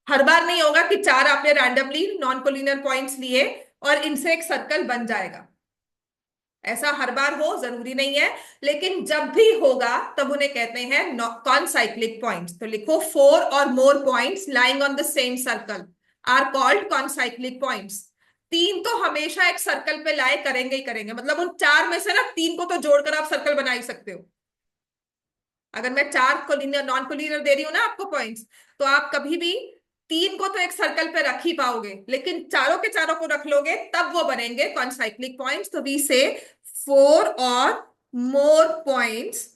हर बार नहीं होगा कि 4 आपने रैंडमली नॉन कोलिनियर पॉइंट्स लिए और इनसे एक सर्कल बन जाएगा, ऐसा हर बार हो जरूरी नहीं है, लेकिन जब भी होगा तब उन्हें कहते हैं कॉन्साइक्लिक पॉइंट्स। तो लिखो 4 और more points lying on the same circle are called concyclic points. 3 तो हमेशा एक सर्कल पे लाए करेंगे ही करेंगे, मतलब उन 4 में से ना 3 को तो जोड़कर आप सर्कल बना ही सकते हो। अगर मैं 4 नॉन कोलिनियर दे रही हूं ना आपको पॉइंट्स, तो आप कभी भी 3 को तो एक सर्कल पे रख ही पाओगे, लेकिन चारों के चारों को रख लोगे तब वो बनेंगे कॉन्साइक्लिक पॉइंट्स। तो वी से 4 or more points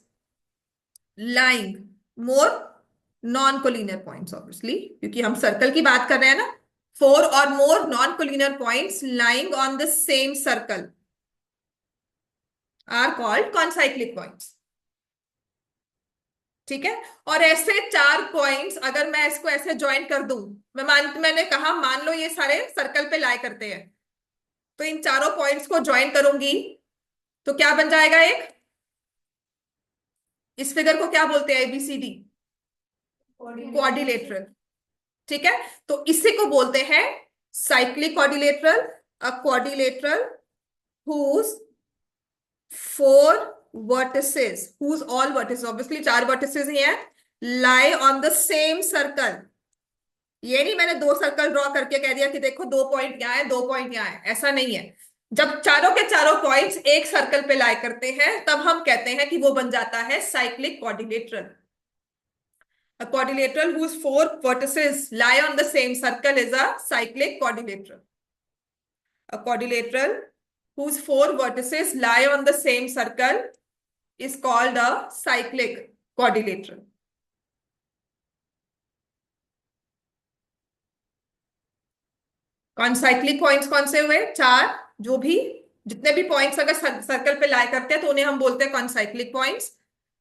lying, more non collinear points obviously, क्योंकि हम सर्कल की बात कर रहे हैं ना। 4 or more non collinear points lying on the same circle are called concyclic points. ठीक है, और ऐसे 4 पॉइंट्स अगर मैं इसको ऐसे ज्वाइन कर दूं, मैंने कहा मान लो ये सारे सर्कल पे लाई करते हैं, तो इन चारों पॉइंट्स को ज्वाइन करूंगी तो क्या बन जाएगा? एक, इस फिगर को क्या बोलते हैं? ABCD, quadrilateral. ठीक है, तो इसी को बोलते हैं साइक्लिक क्वाड्रिलेटरल। अ quadrilateral whose 4 vertices, whose all vertices, obviously 4 vertices ही हैं, lie on the same circle। ये नहीं मैंने 2 सर्कल ड्रॉ करके कह दिया कि देखो 2 पॉइंट यहाँ है, 2 पॉइंट यहाँ है, ऐसा नहीं है। जब चारों के चारों पॉइंट्स एक सर्कल पे लाई करते हैं तब हम कहते हैं कि वो बन जाता है cyclic quadrilateral. A quadrilateral whose 4 vertices lie on the same circle is a cyclic quadrilateral. A quadrilateral whose 4 vertices lie on the same circle is called a cyclic quadrilateral. Concyclic points कौन से हुए? 4। जो भी जितने भी पॉइंट्स अगर सर्कल पे लाई करते हैं तो उन्हें हम बोलते हैं कॉन्साइक्लिक पॉइंट्स।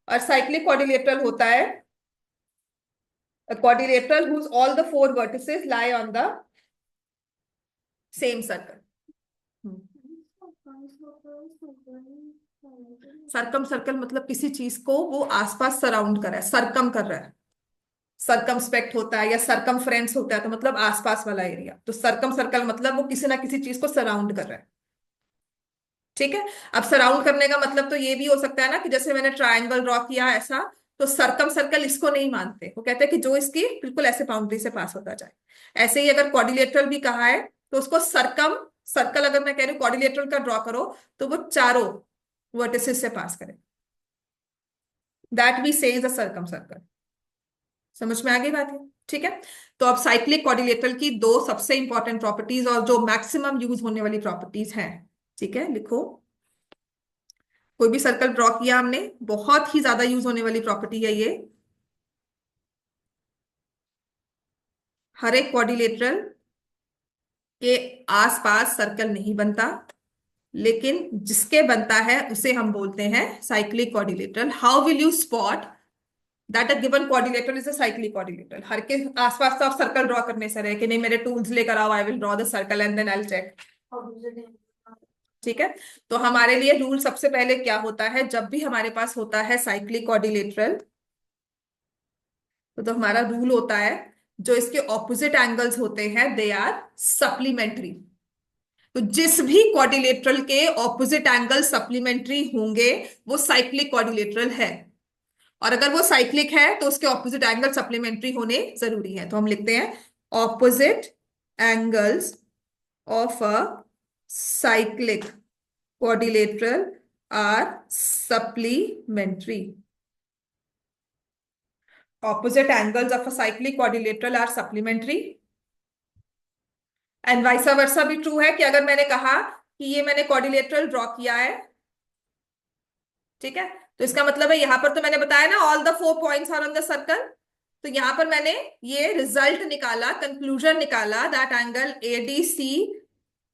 और साइक्लिक क्वाड्रिलेटरल होता है a quadrilateral whose all the 4 vertices lie on the same circle. Circumcircle मतलब किसी चीज को वो आसपास सराउंड कर रहा है, सरकम कर रहा है। सरकमस्पेक्ट होता है या सरकमफ्रेंस होता है, तो मतलब आसपास वाला एरिया। तो सरकम सर्कल मतलब वो किसी ना किसी चीज को सराउंड कर रहा है। ठीक है, अब सराउंड करने का मतलब तो ये भी हो सकता है ना कि जैसे मैंने ट्रायंगल ड्रॉ किया ऐसा, तो सर्कम सर्कल इसको नहीं मानते, वो कहते हैं कि जो इसकी बिल्कुल ऐसे बाउंड्री से पास होता जाए। ऐसे ही अगर क्वाड्रिलेटरल भी कहा है तो उसको सर्कम सर्कल, अगर मैं कह रही हूँ क्वाड्रिलेटरल का ड्रॉ करो तो वो चारों वर्टिसेस से पास करे, that we say is a circum circle. समझ में आ गई बात है? ठीक है। तो अब साइक्लिक क्वाड्रिलेटरल की दो सबसे इंपॉर्टेंट प्रॉपर्टीज और जो मैक्सिमम यूज होने वाली प्रॉपर्टीज हैं, ठीक है, लिखो। कोई भी सर्कल ड्रॉ किया हमने, बहुत ही ज्यादा यूज होने वाली प्रॉपर्टी है ये। हर एक क्वाड्रिलेटरल के आसपास सर्कल नहीं बनता, लेकिन जिसके बनता है उसे हम बोलते हैं cyclic quadrilateral. How will you spot that a given quadrilateral is a cyclic quadrilateral? हर के आसपास तो आप सर्कल ड्रॉ करने से रहे कि नहीं, मेरे टूल्स लेकर आओ, I will draw the circle and then I will check. ठीक है। तो हमारे लिए रूल सबसे पहले क्या होता है, जब भी हमारे पास होता है साइक्लिक क्वाड्रिलेटरल, तो हमारा रूल होता है जो इसके ऑपोजिट एंगल्स होते हैं दे आर सप्लीमेंट्री। तो जिस भी क्वाड्रिलेटरल के ऑपोजिट एंगल सप्लीमेंट्री होंगे वो साइक्लिक क्वाड्रिलेटरल है, और अगर वो साइक्लिक है तो उसके ऑपोजिट एंगल सप्लीमेंट्री होने जरूरी है। तो हम लिखते हैं opposite angles of a cyclic quadrilateral are supplementary. Opposite angles of a cyclic quadrilateral are supplementary. And vice versa भी ट्रू है कि अगर मैंने कहा कि ये मैंने क्वाड्रिलेटरल ड्रॉ किया है, ठीक है, तो इसका मतलब है यहां पर तो मैंने बताया ना all the 4 points are on the circle, तो यहां पर मैंने ये रिजल्ट निकाला, कंक्लूजन निकाला that angle ADC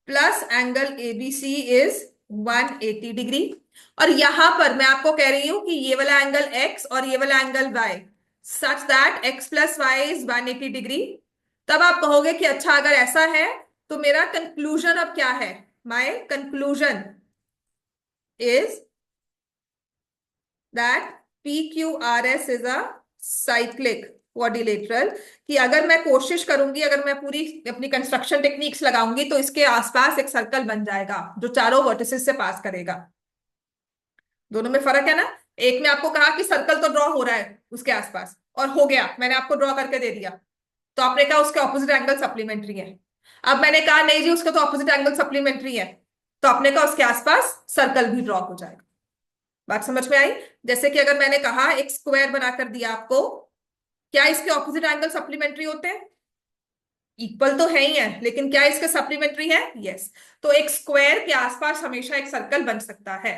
plus angle ABC is 180 degree. और यहां पर मैं आपको कह रही हूं कि ये वाला एंगल एक्स और ये वाला angle Y such that X plus Y is 180 degree. तब आप कहोगे कि अच्छा अगर ऐसा है तो मेरा कंक्लूजन अब क्या है? My conclusion is that P Q R S is a cyclic quadrilateral. कि अगर मैं कोशिश करूंगी, अगर मैं पूरी अपनी कंस्ट्रक्शन टेक्निक्स लगाऊंगी तो इसके आसपास एक सर्कल बन जाएगा जो चारों वर्टिसेस से पास करेगा। दोनों में फर्क है ना। एक में आपको कहा कि सर्कल तो ड्रॉ हो रहा है उसके आसपास और हो गया, मैंने आपको ड्रॉ करके दे दिया, तो आपने कहा उसके ऑपोजिट एंगल सप्लीमेंट्री है। अब मैंने कहा नहीं जी उसका तो ऑपोजिट एंगल सप्लीमेंट्री है, तो आपने कहा उसके आसपास सर्कल भी ड्रॉ हो जाएगा। बात समझ में आई? जैसे कि अगर मैंने कहा एक स्क्वायर बनाकर दिया आपको, क्या इसके ऑपोजिट एंगल सप्लीमेंट्री होते हैं? इक्वल तो है ही है, लेकिन क्या इसके सप्लीमेंट्री है? यस। तो एक स्क्वायर के आसपास हमेशा एक सर्कल बन सकता है।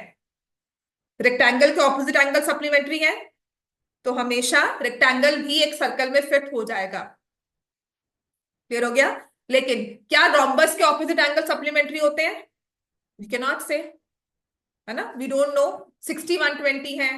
रेक्टेंगल के ऑपोजिट एंगल सप्लीमेंट्री है तो हमेशा रेक्टेंगल भी एक सर्कल में फिट हो जाएगा। क्लियर हो गया? लेकिन क्या रोम्बस के ऑपोजिट एंगल सप्लीमेंट्री होते हैं? वी कैन नॉट से, है ना, वी डोंट नो 60 120 है,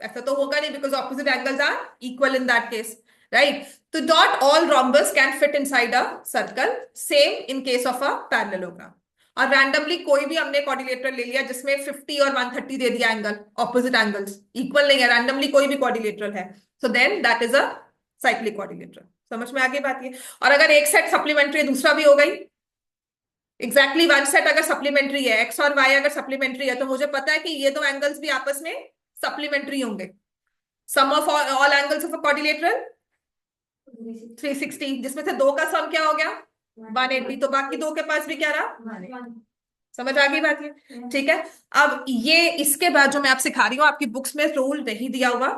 ऐसा तो होगा नहीं because opposite angles are equal in that case, right? तो not all rhombus can fit inside a circle, same in case of a parallelogram. और रैंडमली कोई भी हमने क्वाड्रिलेटरल ले लिया जिसमें 50 और 130 दे दिया एंगल, ऑपोजिट एंगल्स इक्वल नहीं है, रैंडमली कोई भी क्वाड्रिलेटरल है, so then that is a cyclic quadrilateral. समझ में आगे बात ये? और अगर एक सेट सप्लीमेंट्री दूसरा भी हो गई, एग्जैक्टली वन सेट अगर सप्लीमेंट्री है, एक्स और वाई अगर सप्लीमेंट्री है, तो मुझे पता है कि ये दो एंगल्स भी आपस में सप्लीमेंट्री होंगे। Sum of all angles of a quadrilateral 360, जिसमें से दो का सम क्या हो गया? 180, तो बाकी दो के पास भी क्या रहा? समझ आ गई बात ये? ठीक है। अब ये इसके बाद जो मैं आप सिखा रही हूँ आपकी बुक्स में रूल नहीं दिया हुआ,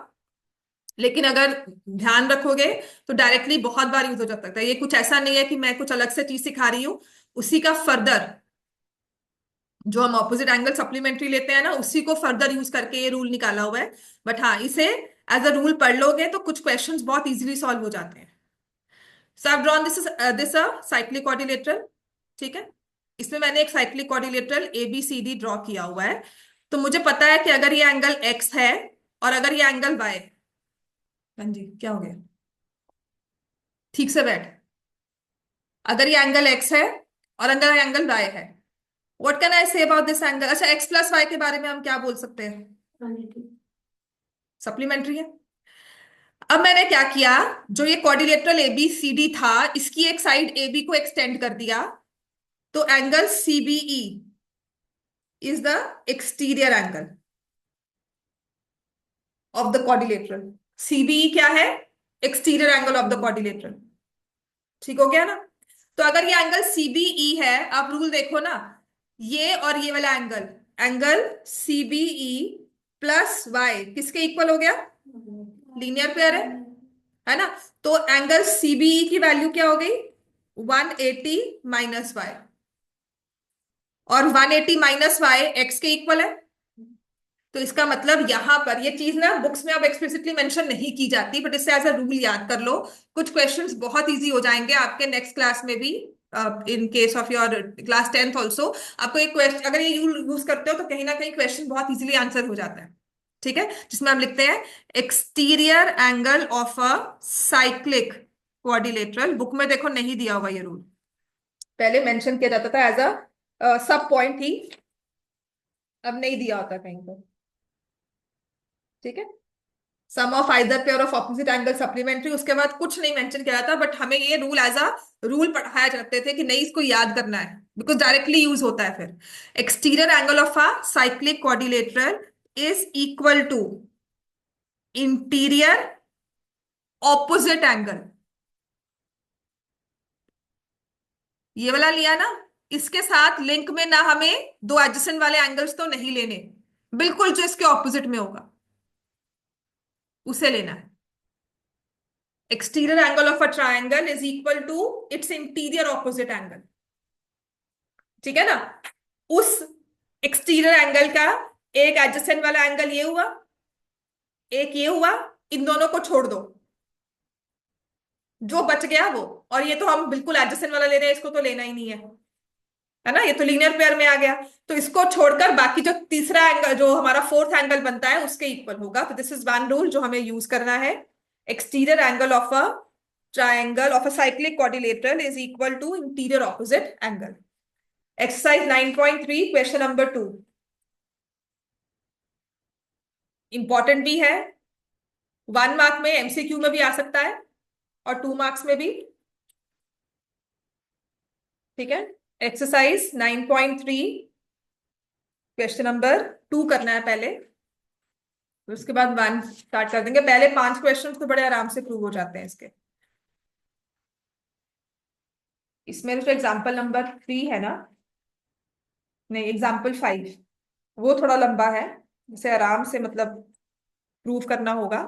लेकिन अगर ध्यान रखोगे तो डायरेक्टली बहुत बार यूज हो सकता है। ये कुछ ऐसा नहीं है कि मैं कुछ अलग से चीज सिखा रही हूँ, उसी का फर्दर जो हम ऑपोजिट एंगल सप्लीमेंट्री लेते हैं ना, उसी को फर्दर यूज करके ये रूल निकाला हुआ है। बट हाँ, इसे एज अ रूल पढ़ लोगे तो कुछ क्वेश्चंस बहुत इजीली सॉल्व हो जाते हैं। So I have drawn this a cyclic quadrilateral, ठीक है। इसमें मैंने एक साइक्लिक क्वाड्रिलेटरल ABCD ड्रॉ किया हुआ है। तो मुझे पता है कि अगर ये एंगल एक्स है और अगर ये एंगल वाई, हाँ जी क्या हो गया? ठीक से बैठ। अगर ये एंगल एक्स है और अगर एंगल वाई है, what can I say about this angle? अच्छा, एक्स प्लस वाई के बारे में हम क्या बोल सकते हैं? सप्लीमेंट्री है। अब मैंने क्या किया, जो ये क्वाड्रिलेटरल ABCD था इसकी एक साइड AB को एक्सटेंड कर दिया, तो angle CBE is the exterior angle of the quadrilateral. CBE क्या है? Exterior angle of the quadrilateral. ठीक हो गया ना? तो अगर ये एंगल सीबीई है, आप रूल देखो ना, ये और ये वाला angle, angle CBE plus Y किसके इक्वल हो गया? लीनियर पेयर है ना? तो एंगल सीबीई की वैल्यू क्या हो गई? 180 माइनस वाई, और 180 माइनस वाई एक्स के इक्वल है। तो इसका मतलब यहां पर ये चीज ना बुक्स में अब एक्सप्लिसिटली मेंशन नहीं की जाती, बट इससे एज अ रूल याद कर लो। कुछ क्वेश्चंस बहुत इजी हो जाएंगे आपके नेक्स्ट क्लास में भी, इन case of your class 10th also. आपको एक क्वेश्चन अगर ये यूज करते हो तो कहीं ना कहीं क्वेश्चन बहुत इजीली आंसर हो जाता है। ठीक है, जिसमें हम लिखते हैं exterior angle of a cyclic quadrilateral. Book में देखो नहीं दिया हुआ ये रूल, पहले मेंशन किया जाता था एज अ सब पॉइंट ही, अब नहीं दिया होता कहीं पर। ठीक है, sum of either pair of opposite angle supplementary, उसके बाद कुछ नहीं मेंशन किया था, बट हमें ये रूल एज अ रूल पढ़ाया करते थे कि नहीं इसको याद करना है, बिकॉज डायरेक्टली यूज होता है फिर। Exterior angle of a cyclic quadrilateral is equal to interior opposite angle. ये वाला लिया ना, इसके साथ लिंक में ना हमें दो एडजेसेंट वाले एंगल्स तो नहीं लेने, बिल्कुल जो इसके ऑपोजिट में होगा उसे लेना है। Exterior angle of a triangle is equal to its interior opposite angle. ठीक है ना? उस एक्सटीरियर एंगल का एक एडजेसेंट वाला एंगल ये हुआ, एक ये हुआ, इन दोनों को छोड़ दो, जो बच गया वो। और ये तो हम बिल्कुल एडजेसेंट वाला ले रहे हैं, इसको तो लेना ही नहीं है ना? ये तो लीनियर पेयर में आ गया। तो इसको छोड़कर बाकी जो तीसरा एंगल, जो हमारा फोर्थ एंगल बनता है, उसके इक्वल होगा। तो दिस इज वन रूल जो हमें यूज करना है। Exterior angle of a triangle of a cyclic quadrilateral is equal to interior opposite angle. Exercise 9.3 question number 2 important भी है, 1 मार्क में एमसीक्यू में भी आ सकता है और 2 मार्क्स में भी। ठीक है, एक्सरसाइज 9.3 क्वेश्चन नंबर 2 करना है पहले, उसके बाद 1 स्टार्ट कर देंगे। पहले 5 क्वेश्चन तो बड़े आराम से प्रूव हो जाते हैं इसके। इसमें जो एग्जाम्पल नंबर 3 है ना, नहीं एग्जाम्पल 5, वो थोड़ा लंबा है, जिसे आराम से मतलब प्रूव करना होगा।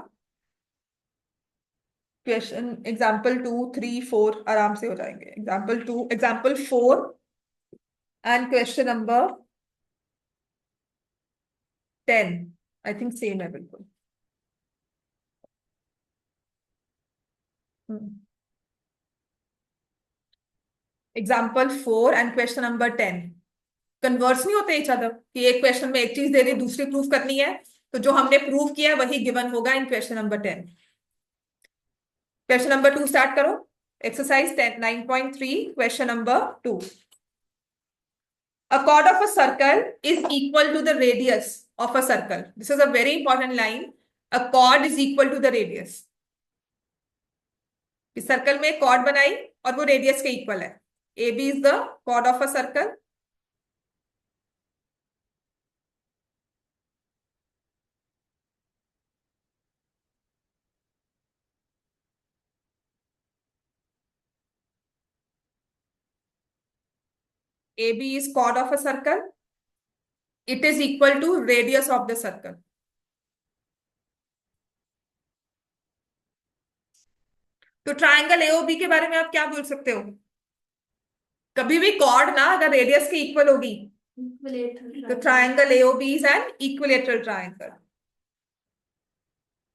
क्वेश्चन एग्जाम्पल 2, 3, 4 आराम से हो जाएंगे। Example 4 and question number 10 I think same है बिल्कुल। Example 4 and question number 10 converse नहीं होते इच अदर, कि एक क्वेश्चन में एक चीज दे दी, दूसरी प्रूफ करनी है, तो जो हमने प्रूव किया है वही गिवन होगा in question number 10। Question number 2 start करो। Exercise 10 9.3 question number 2। A chord of a circle is equal to the radius of a circle. This is a very important line. A chord is equal to the radius. इस सर्कल में कॉर्ड बनाई और वो रेडियस के इक्वल है। A B is the chord of a circle. A B is chord of a circle, it is equal to radius of the circle. तो ट्राइंगल एओबी के बारे में आप क्या बोल सकते हो? कभी भी कॉर्ड ना अगर रेडियस के इक्वल होगी तो triangle AOB is an equilateral triangle.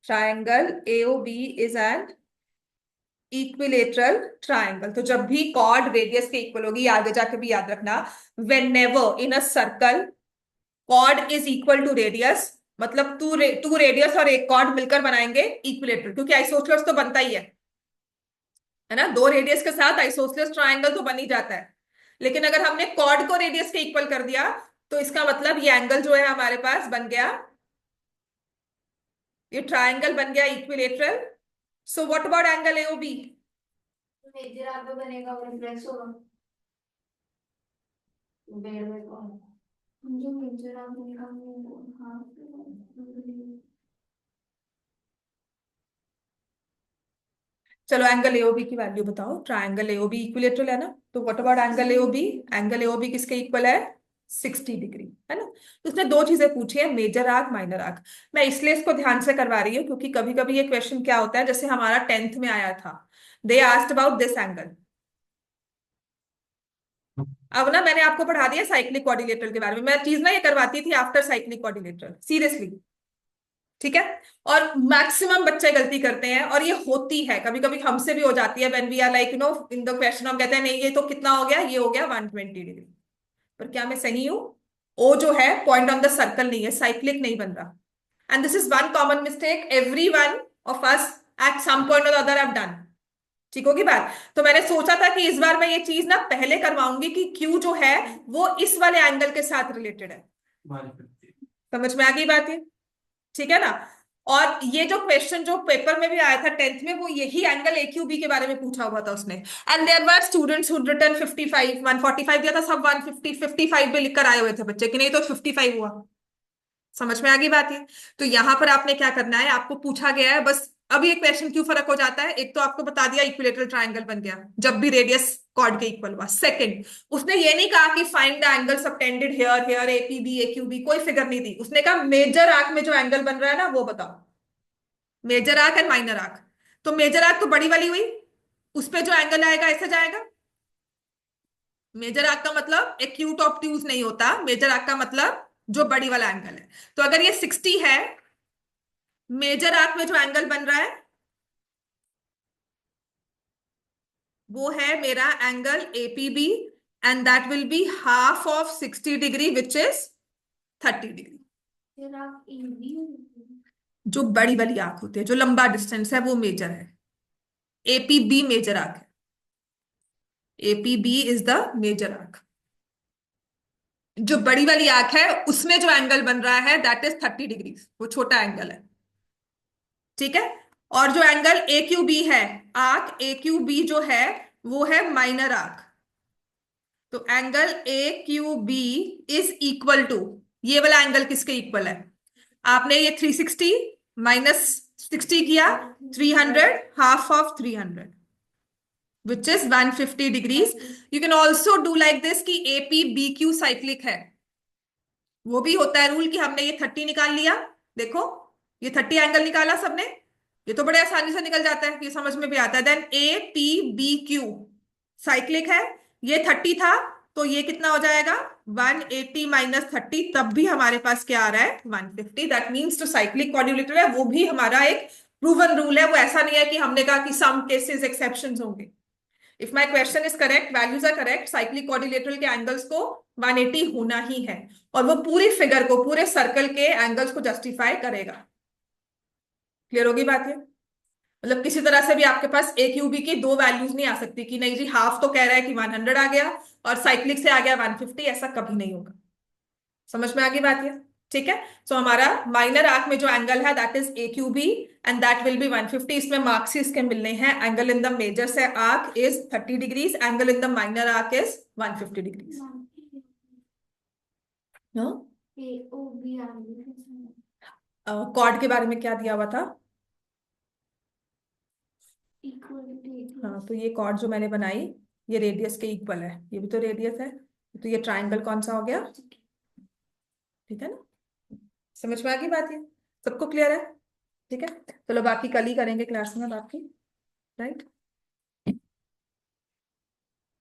Triangle AOB is an equilateral triangle. तो जब भी कॉर्ड रेडियस के इक्वल होगी, आगे जाके भी याद रखना, whenever in a circle chord is equal to radius, मतलब टू रेडियस और एक कॉर्ड मिलकर बनाएंगे इक्विलेटरल, क्योंकि आइसोसलेस तो बनता ही है ना? दो रेडियस के साथ आइसोसलेस ट्राइंगल तो बन ही जाता है। लेकिन अगर हमने कॉर्ड को रेडियस के इक्वल कर दिया तो इसका मतलब ये एंगल जो है हमारे पास बन गया, ये ट्राइंगल बन गया equilateral. So what about angle AOB? Major आगे बनेगा और रिफ्लेक्स होगा बेड में को जो मेजर आगे बनेगा हाँ चलो एंगल एओबी की वैल्यू बताओ। ट्रायंगल एओबी इक्विलेटरल है ना, तो what about angle AOB? Angle AOB किसके इक्वल है? 60 डिग्री, है ना। तो उसने दो चीजें पूछी है, मेजर आर्क माइनर आर्क। मैं इसलिए इसको ध्यान से करवा रही हूँ क्योंकि कभी कभी ये क्वेश्चन क्या होता है, जैसे हमारा 10th में आया था, they asked about this angle. अब ना मैंने आपको पढ़ा दिया साइक्लिक क्वाड्रिलेटरल के बारे में, मैं चीज ना ये करवाती थी आफ्टर साइक्लिक क्वाड्रिलेटरल, सीरियसली। ठीक है। और मैक्सिमम बच्चे गलती करते हैं, और ये होती है कभी कभी हमसे भी हो जाती है, when we are like in the question हम कहते हैं नहीं ये तो कितना हो गया, ये हो गया 120 डिग्री। पर क्या मैं सही हूं? ओ जो है पॉइंट ऑन द सर्कल नहीं है, साइक्लिक नहीं बन रहा। And this is one common mistake every one of us at some point or other have done. ठीक होगी बात। तो मैंने सोचा था कि इस बार मैं ये चीज ना पहले करवाऊंगी कि क्यू जो है वो इस वाले एंगल के साथ रिलेटेड है। समझ में आ गई बात ये? ठीक है ना। और ये जो क्वेश्चन जो पेपर में भी आया था 10th में, वो यही एंगल AQB के बारे में पूछा हुआ था उसने। And there were students who written 55, 145 दिया था, सब 150 55 पे लिखकर आए हुए थे बच्चे कि नहीं तो 55 हुआ। समझ में आ गई बात ये? तो यहां पर आपने क्या करना है, आपको पूछा गया है बस। अब ये क्वेश्चन क्यों फर्क हो जाता है, एक तो आपको बता दिया इक्विलेटरल ट्रायंगल बन गया जब भी रेडियस कॉर्ड के इक्वल हुआ। सेकंड, उसने ये नहीं कहा कि find the angle subtended here here APB AQB, कोई फिगर नहीं दी। उसने कहा मेजर आर्क में जो एंगल बन रहा है ना वो बताओ, major arc and minor arc. तो मेजर आर्क तो बड़ी वाली हुई, उस पे जो एंगल आएगा ऐसे जाएगा। मेजर आर्क का मतलब एक्यूट ऑब्ट्यूज नहीं होता, मेजर आर्क का मतलब जो बड़ी वाला एंगल है। तो अगर ये 60 है, मेजर आर्क में जो एंगल बन रहा है वो है मेरा angle APB, and that will be half of 60 degree which is 30 degree. फिर आप इजी जो बड़ी वाली आर्क होती है, जो लंबा डिस्टेंस है, वो मेजर है। APB मेजर आर्क है। APB is the major arc. जो बड़ी वाली आंख है उसमें जो एंगल बन रहा है दैट इज 30 डिग्री, वो छोटा एंगल है। ठीक है। और जो एंगल AQB है, आर्क AQB जो है वो है माइनर आर्क। तो angle AQB is equal to, ये वाला एंगल किसके इक्वल है? आपने ये 360 माइनस 60 किया, 300, half of 300 which is 150 degrees. You can also do like this कि APBQ साइक्लिक है। वो भी होता है रूल कि हमने ये 30 निकाल लिया, देखो ये 30 एंगल निकाला सबने, ये तो बड़े आसानी से निकल जाता है, ये समझ में भी आता है। देन APBQ साइक्लिक है, ये 30 था, तो ये कितना हो जाएगा 180 माइनस 30, तब भी हमारे पास क्या आ रहा है 150। दैट मीन्स जो साइक्लिक क्वाड्रिलेटरल है वो भी हमारा एक प्रूवन रूल है, वो ऐसा नहीं है कि हमने कहा कि सम केसेस एक्सेप्शंस होंगे। If my question is correct, values are correct, cyclic quadrilateral के एंगल्स को 180 होना ही है, और वो पूरी फिगर को, पूरे सर्कल के एंगल्स को जस्टिफाई करेगा। क्लियर होगी बात ये? मतलब किसी तरह से भी आपके पास AQB की दो वैल्यूज नहीं आ सकती कि नहीं जी हाफ तो कह रहा है कि 100 आ गया और साइक्लिक से आ गया 150, ऐसा कभी नहीं होगा। समझ में आ गई बात ये? ठीक है। सो हमारा माइनर आर्क में जो एंगल है that is AQB, and that will be 150। इसमें मार्क्स ही इसके मिलने हैं। एंगल इन द मेजर से arc is 30 degrees, angle in the minor arc is 150 degrees. O B A chord के बारे में क्या दिया हुआ था? इक्वल हाँ, तो ये कॉर्ड जो मैंने बनाई ये रेडियस के इक्वल है, ये भी तो रेडियस है, तो ये ट्राइंगल कौन सा हो गया? ठीक है ना। समझ में आ गई बात ये? सबको क्लियर है? ठीक है। चलो बाकी कल ही करेंगे क्लास में बाकी, राइट।